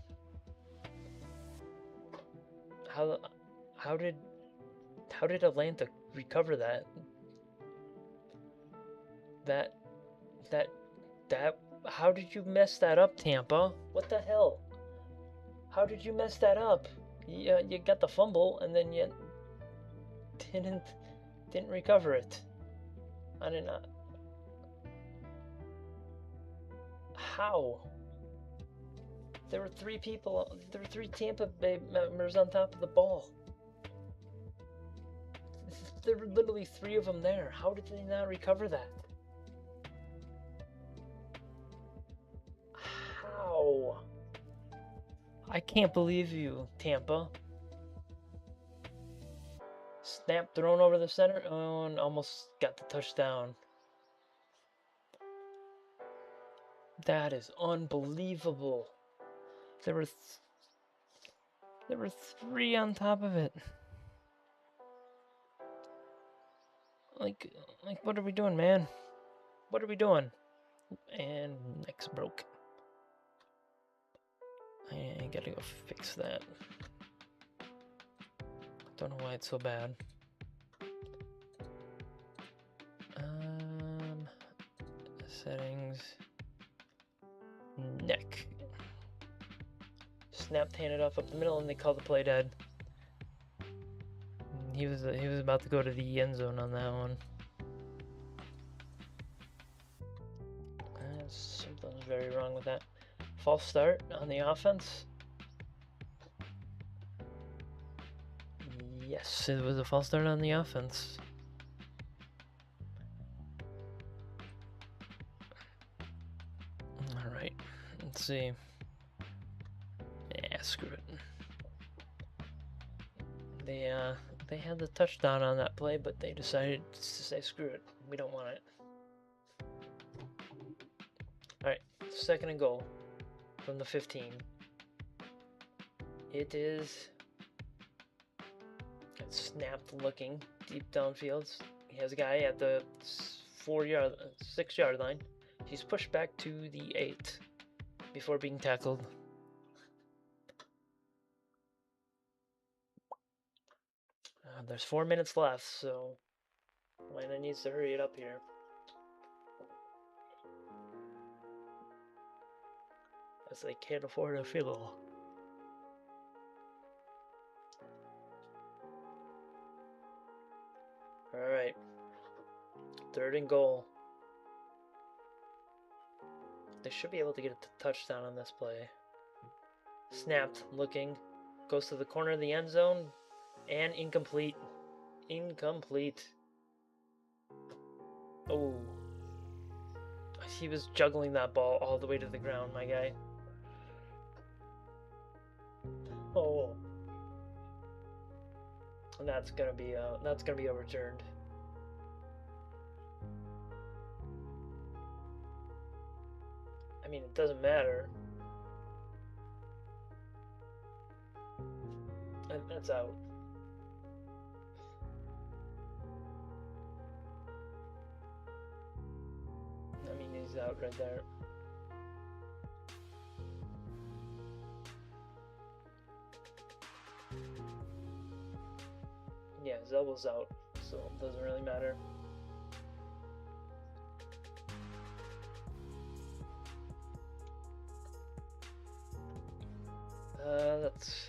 How did Atlanta recover that? That how did you mess that up, Tampa? What the hell? How did you mess that up? Yeah, you got the fumble and then you didn't recover it. I did not. How? There were 3 people. There were 3 Tampa Bay members on top of the ball. There were literally 3 of them there. How did they not recover that? How? I can't believe you, Tampa. Snap thrown over the center. Oh, and almost got the touchdown. That is unbelievable. There were 3 on top of it. Like, what are we doing, man? What are we doing? And neck's broke. I gotta go fix that. Don't know why it's so bad. Settings. Neck. Snapped, handed off up the middle, and they called the play dead. He was about to go to the end zone on that one. Something's very wrong with that. False start on the offense. Yes, it was a false start on the offense. All right, let's see. Yeah, screw it. They had the touchdown on that play, but they decided to say screw it. We don't want it. All right, 2nd and goal from the 15. It is snapped, looking deep downfield. He has a guy at the 6-yard line. He's pushed back to the 8 before being tackled. There's 4 minutes left, so Atlanta needs to hurry it up here. As they can't afford a field goal. Alright. 3rd and goal. They should be able to get a touchdown on this play. Snapped, looking. Goes to the corner of the end zone. And incomplete. Incomplete. Oh. He was juggling that ball all the way to the ground, my guy. Oh. And that's gonna be overturned. I mean, it doesn't matter. And that's out. I mean, he's out right there. Yeah, his elbow's out, so it doesn't really matter. That's...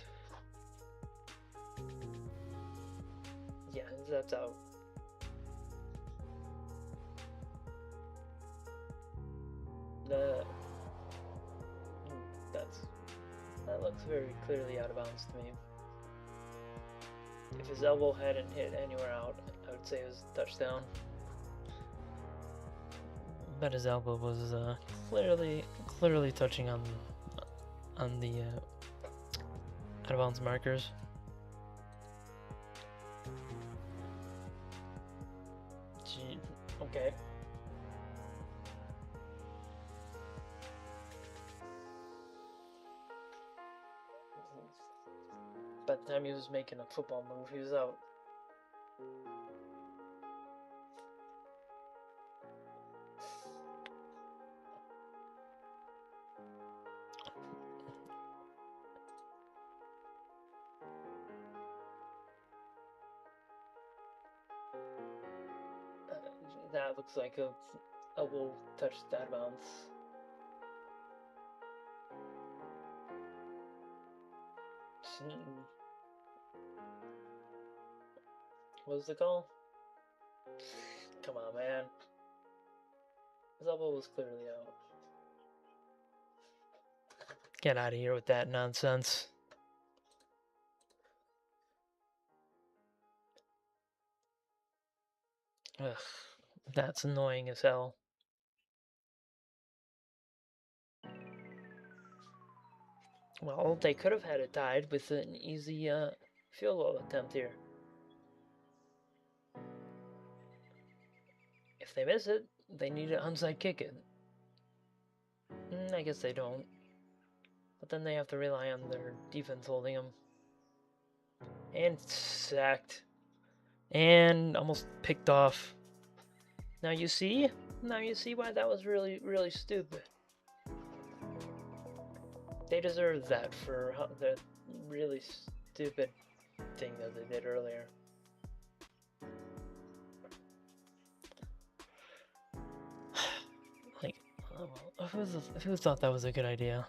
Yeah, that's out. That looks very clearly out of bounds to me. If his elbow hadn't hit anywhere out, I would say it was a touchdown. But his elbow was clearly touching on the out of bounds markers. Gee, okay. By the time he was making a football move, he was out. That looks like a elbow touched out of bounds. What was the call? Come on, man. His elbow was clearly out. Get out of here with that nonsense. Ugh, that's annoying as hell. Well, they could have had it tied with an easy field goal attempt here. If they miss it, they need to onside kick it. I guess they don't. But then they have to rely on their defense holding them. And sacked. And almost picked off. Now you see? Now you see why that was really, really stupid. They deserve that for the really stupid thing that they did earlier. Like, oh, well, who thought that was a good idea?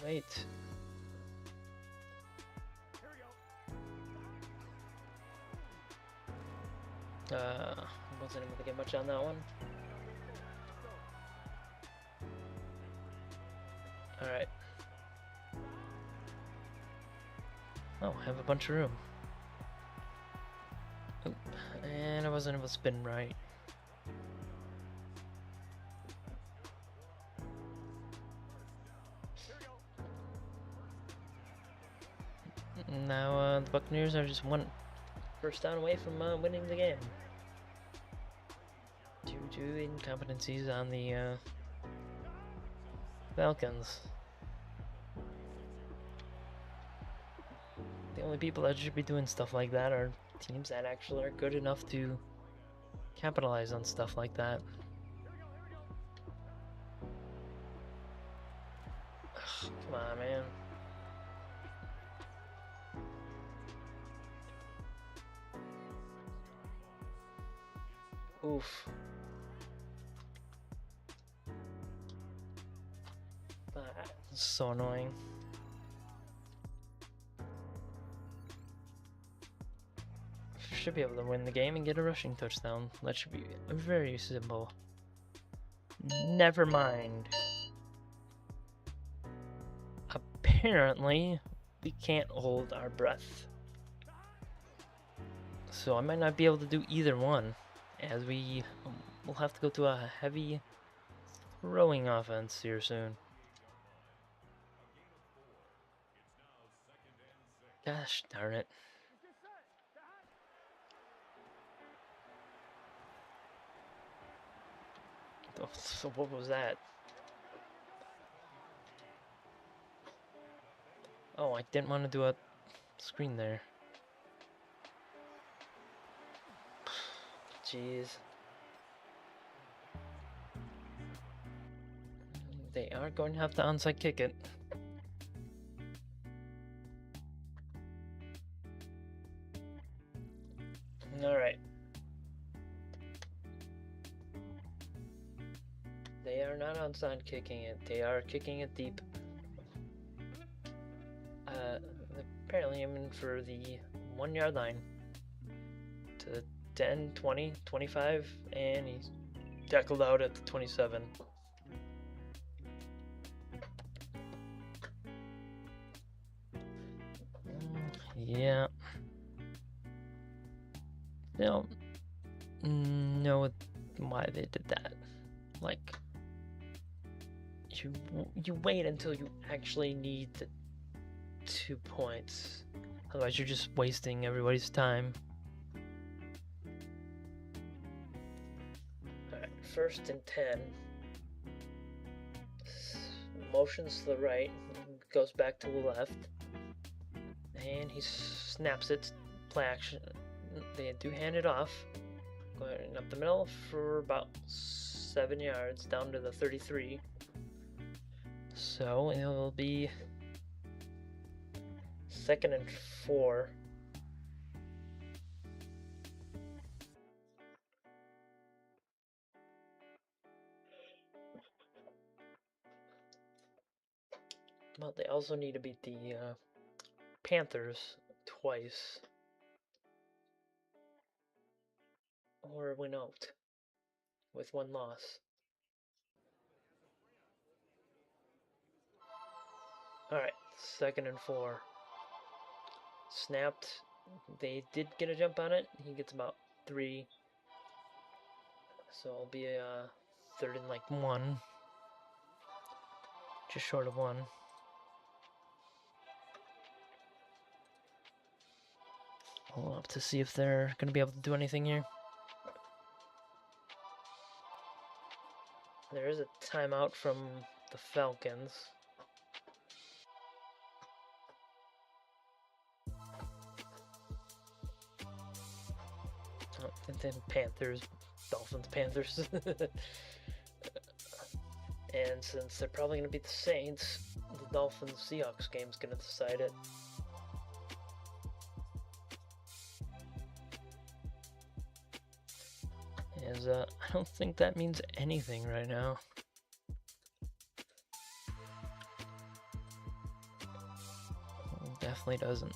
Wait. Wasn't able to get much on that one. Alright. Oh, I have a bunch of room. Oop. And I wasn't able to spin right. Now the Buccaneers are just one first down away from winning the game. Due to incompetencies on the Falcons. The only people that should be doing stuff like that are teams that actually are good enough to capitalize on stuff like that. Ugh, come on, man. Oof. So annoying. Should be able to win the game and get a rushing touchdown. That should be very simple. Never mind. Apparently, we can't hold our breath. So I might not be able to do either one, as we will have to go to a heavy throwing offense here soon. Gosh darn it. Oh, so what was that? Oh, I didn't want to do a screen there. Jeez. They are going to have to onside kick it. Alright. They are not onside kicking it. They are kicking it deep. Apparently I'm in for the 1 yard line. To 10, 20, 25, and he's tackled out at the 27. Yeah. I don't know why they did that. Like, you wait until you actually need the 2 points. Otherwise, you're just wasting everybody's time. Alright, 1st and 10. Motions to the right, goes back to the left. And he snaps it. Play action. They do hand it off. Going up the middle for about 7 yards, down to the 33. So it will be 2nd and 4. Well, they also need to beat the Panthers twice, or win out with 1 loss. Alright, 2nd and 4. Snapped. They did get a jump on it. He gets about 3. So it'll be a 3rd and like 1. Just short of 1. Hold up to see if they're going to be able to do anything here. There is a timeout from the Falcons. Oh, and then Panthers, Dolphins, Panthers. And since they're probably going to beat the Saints, the Dolphins-Seahawks game's going to decide it. As I don't think that means anything right now. Definitely doesn't.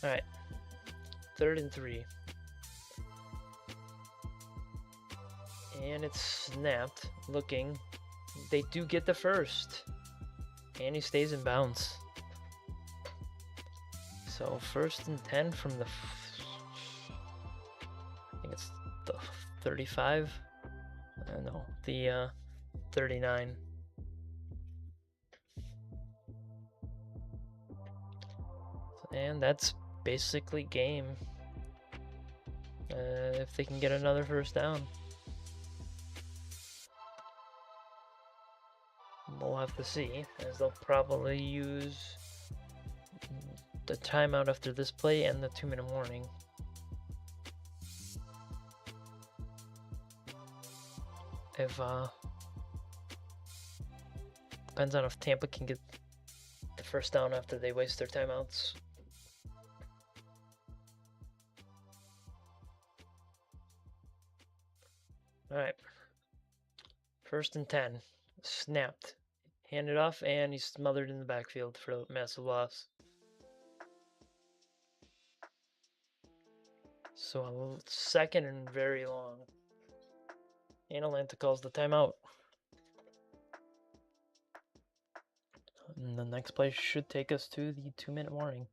Alright. 3rd and 3. And it's snapped. Looking. They do get the first. And he stays in bounds. So 1st and 10 from the... I think it's the 35. No, the 39. And that's basically game. If they can get another 1st down. We'll have to see, as they'll probably use the timeout after this play and the 2-minute warning. If Depends on if Tampa can get the first down after they waste their timeouts. Alright. 1st and 10. Snapped. Handed off, and he's smothered in the backfield for a massive loss. So a 2nd and very long. And Atlanta calls the timeout. And the next play should take us to the 2-minute warning.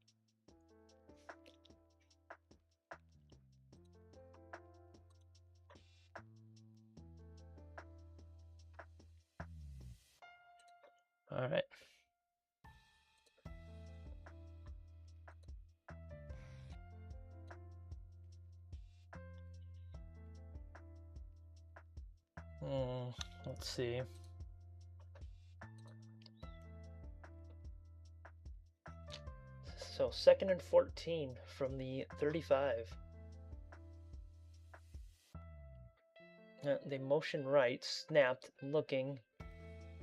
All right. Let's see. So 2nd and 14 from the 35. They motion right, snapped, looking.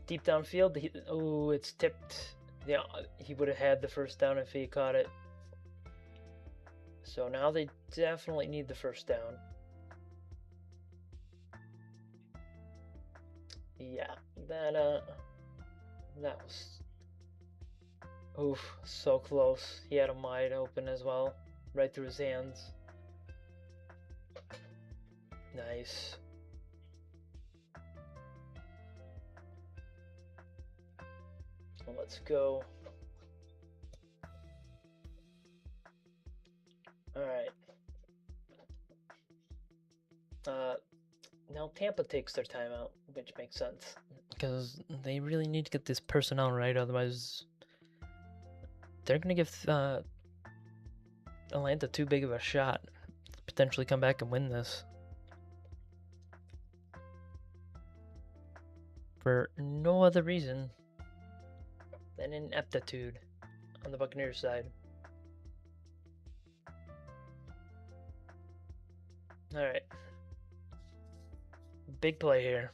Deep downfield. Oh, it's tipped. Yeah, he would have had the first down if he caught it. So now they definitely need the first down. Yeah, that was, oof, so close. He had him wide open as well, right through his hands. Nice. Well, let's go. All right. Now Tampa takes their timeout, which makes sense because they really need to get this personnel right. Otherwise, they're gonna give Atlanta too big of a shot to potentially come back and win this for no other reason than ineptitude on the Buccaneers side. All right. Big play here.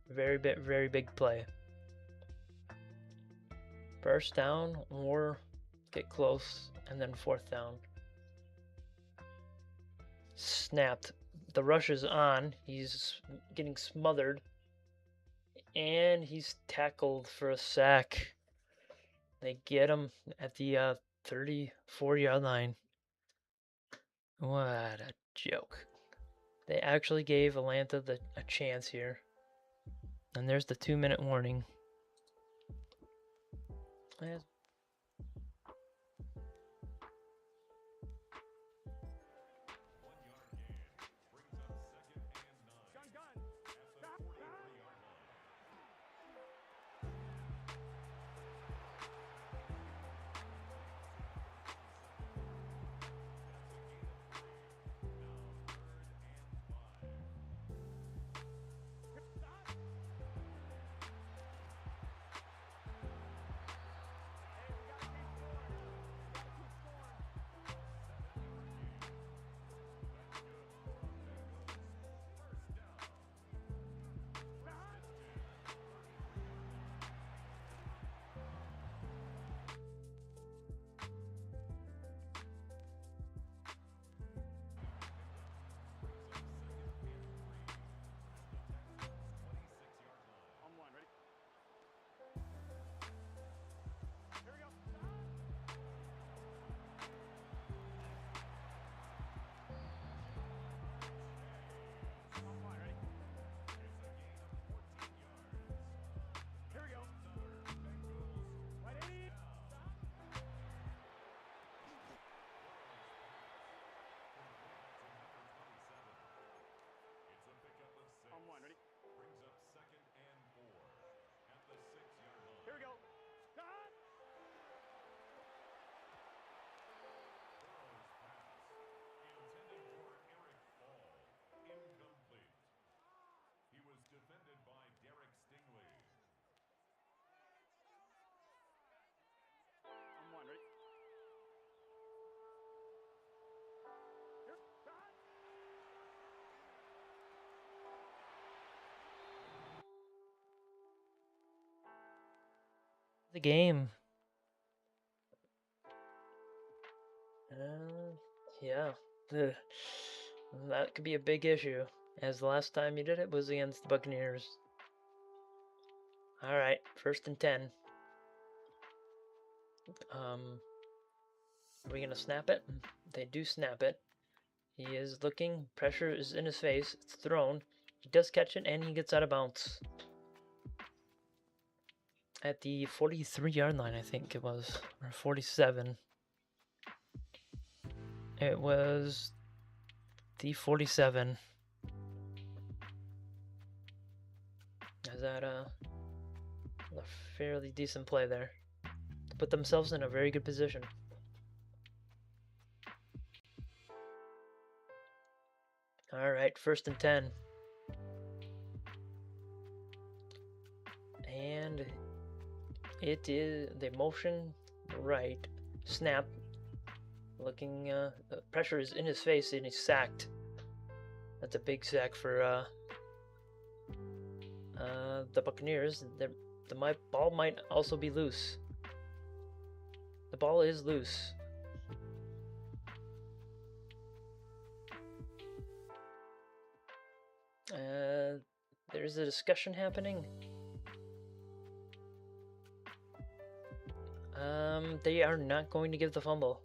Very big play. First down or get close, and then 4th down. Snapped. The rush is on. He's getting smothered. And he's tackled for a sack. They get him at the 34-yard line. What a joke. They actually gave Atlanta a chance here. And there's the 2-minute warning. the game. Yeah. Ugh. That could be a big issue, as the last time you did it was against the Buccaneers. Alright, 1st and 10. Are we gonna snap it? They do snap it. He is looking, pressure is in his face, it's thrown. He does catch it, and he gets out of bounds. At the 43-yard line, I think it was, or 47. It was the 47. Is that a fairly decent play there? To put themselves in a very good position. Alright, 1st and 10. And it is the motion right. Snap. Looking, the pressure is in his face and he's sacked. That's a big sack for the Buccaneers. The ball might also be loose. The ball is loose. There's a discussion happening. They are not going to give the fumble.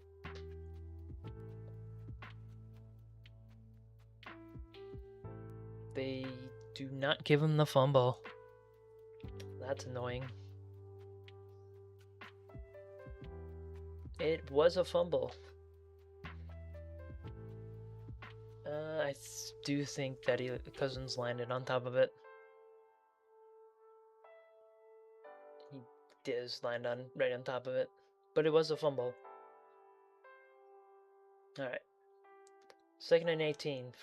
They do not give him the fumble. That's annoying. It was a fumble. I do think that Cousins landed on top of it. He did land right on top of it, but it was a fumble. All right. 2nd and 18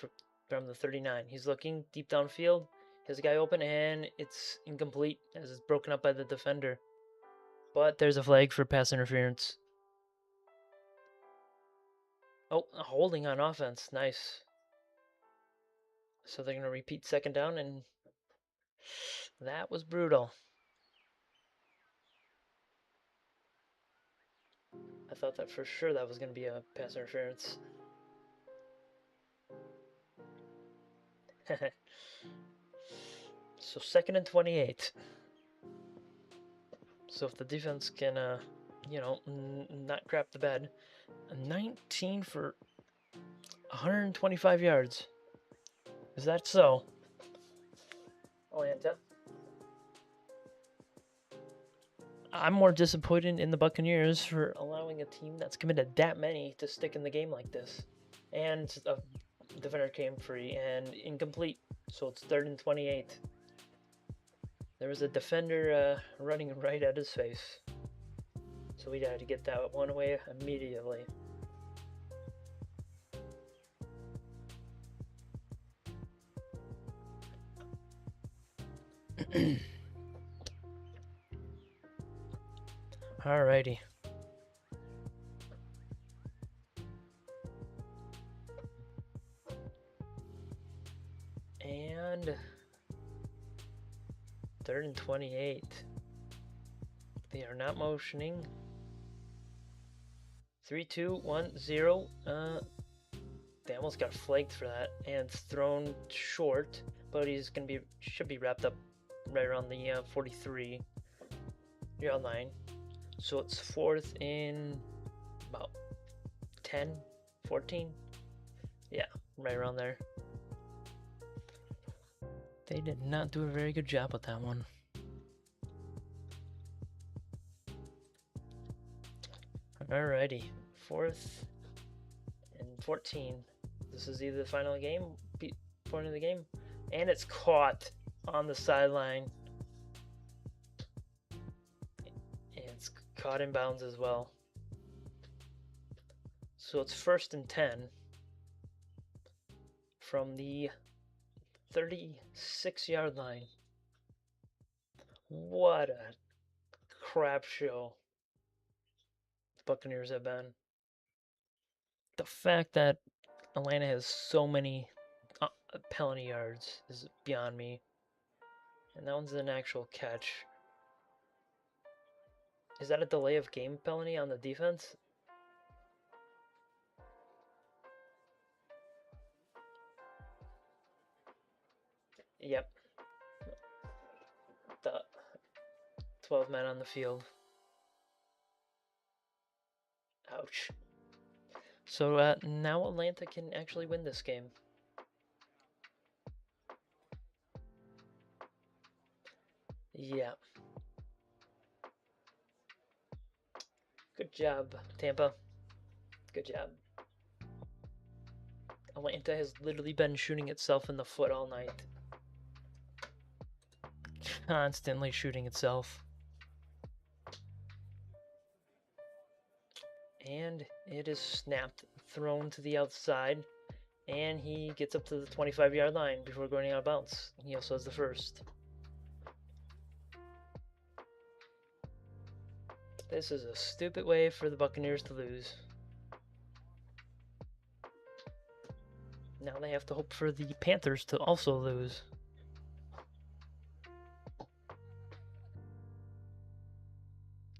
from the 39. He's looking deep downfield. Has a guy open, and it's incomplete as it's broken up by the defender. But there's a flag for pass interference. Oh, holding on offense. Nice. So they're going to repeat 2nd down, and that was brutal. I thought that for sure that was going to be a pass interference. So 2nd and 28. So if the defense can, not crap the bed. 19 for 125 yards. Is that so? Atlanta. I'm more disappointed in the Buccaneers for allowing a team that's committed that many to stick in the game like this. And a defender came free and incomplete. So it's 3rd and 28. There was a defender running right at his face. So we had to get that one away immediately. Alrighty. And 3rd and 28. They are not motioning. 3, 2, 1, 0. They almost got flagged for that and thrown short, but should be wrapped up right around the 43-yard line. So it's 4th in about 10, 14. Yeah, right around there. They did not do a very good job with that one. Alrighty, 4th and 14. This is either the final point of the game, and it's caught on the sideline. And it's caught in bounds as well. So it's 1st and 10 from the 36-yard line. What a crap show the Buccaneers have been. The fact that Atlanta has so many penalty yards is beyond me. And that one's an actual catch. Is that a delay of game penalty on the defense? Yep. The 12 men on the field. Ouch. So now Atlanta can actually win this game. Yeah. Good job, Tampa. Good job. Atlanta has literally been shooting itself in the foot all night. Constantly shooting itself. And it is snapped, thrown to the outside, and he gets up to the 25-yard line before going out of bounds. He also has the first. This is a stupid way for the Buccaneers to lose. Now they have to hope for the Panthers to also lose.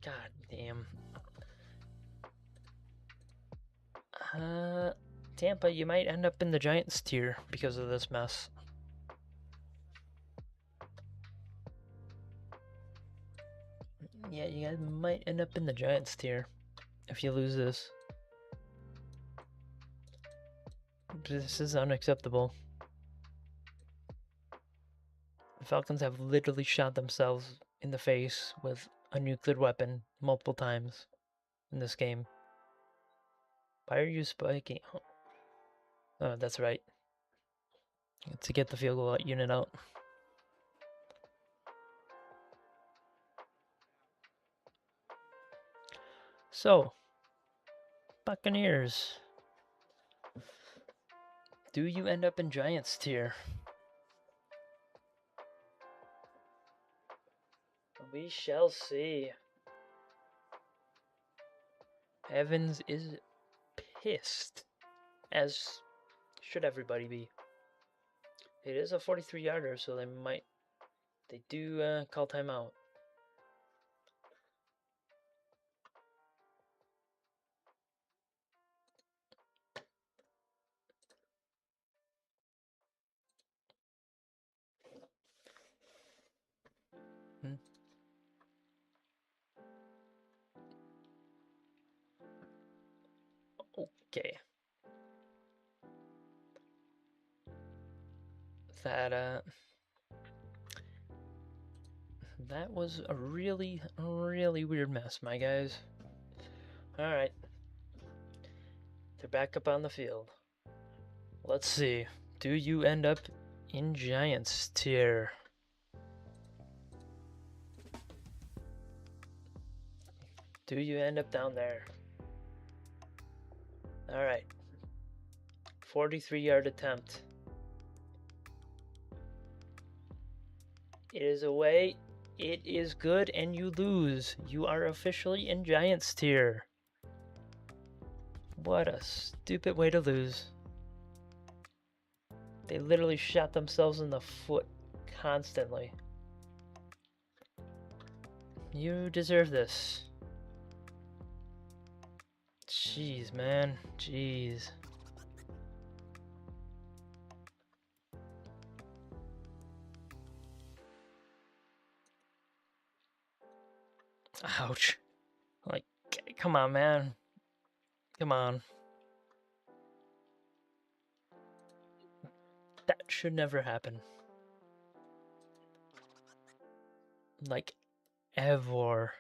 God damn. Tampa, you might end up in the Giants tier because of this mess. Yeah, you guys might end up in the Giants tier if you lose this. This is unacceptable. The Falcons have literally shot themselves in the face with a nuclear weapon multiple times in this game. Why are you spiking? Oh, that's right. To get the field goal unit out. So, Buccaneers. Do you end up in Giants tier? We shall see. Evans is pissed, as should everybody be. It is a 43-yarder, so they do call timeout. Okay. That was a really, really weird mess, my guys. Alright. They're back up on the field. Let's see. Do you end up in Giants tier? Do you end up down there? Alright. 43-yard attempt. It is away. It is good, and you lose. You are officially in Giants tier. What a stupid way to lose. They literally shot themselves in the foot constantly. You deserve this. Jeez, man. Jeez. Ouch. Like, come on, man. Come on. That should never happen. Like, ever.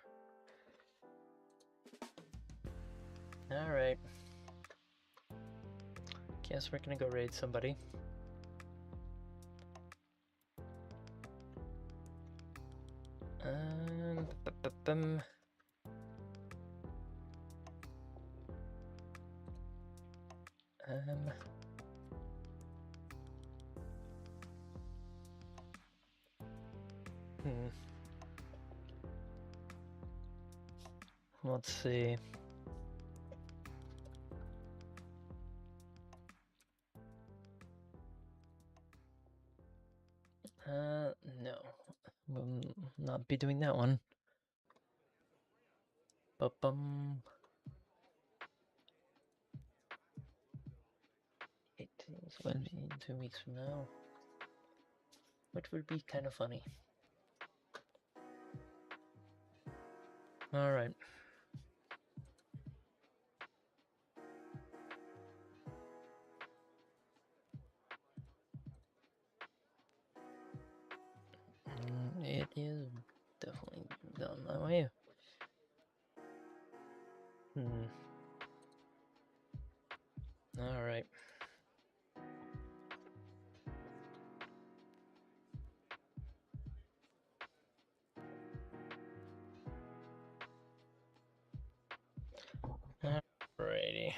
Alright. Guess we're gonna go raid somebody. Um, let's see. No. We'll not be doing that one. Ba-bum. 2 weeks from now, which would be kind of funny. All right. It is definitely done that way. All right. Alrighty.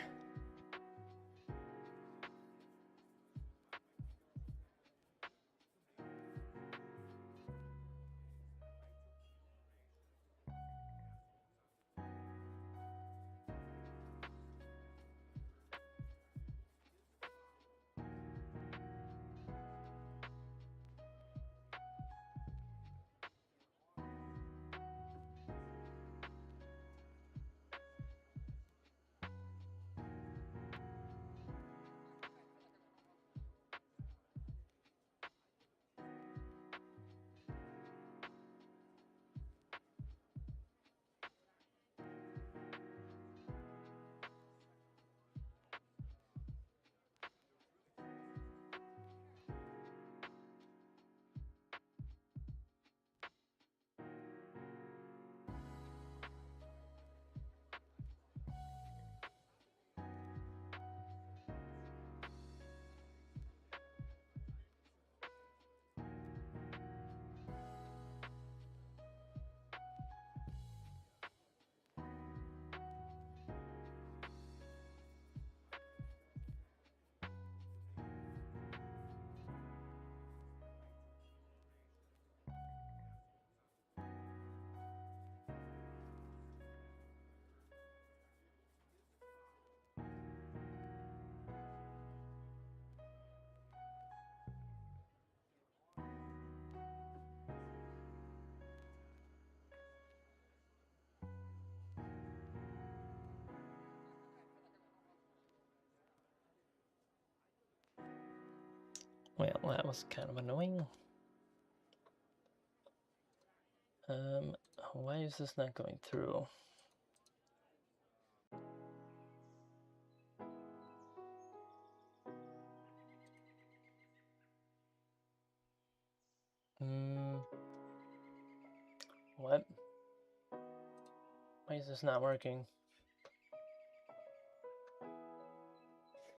Well, that was kind of annoying. Why is this not going through? What? Why is this not working?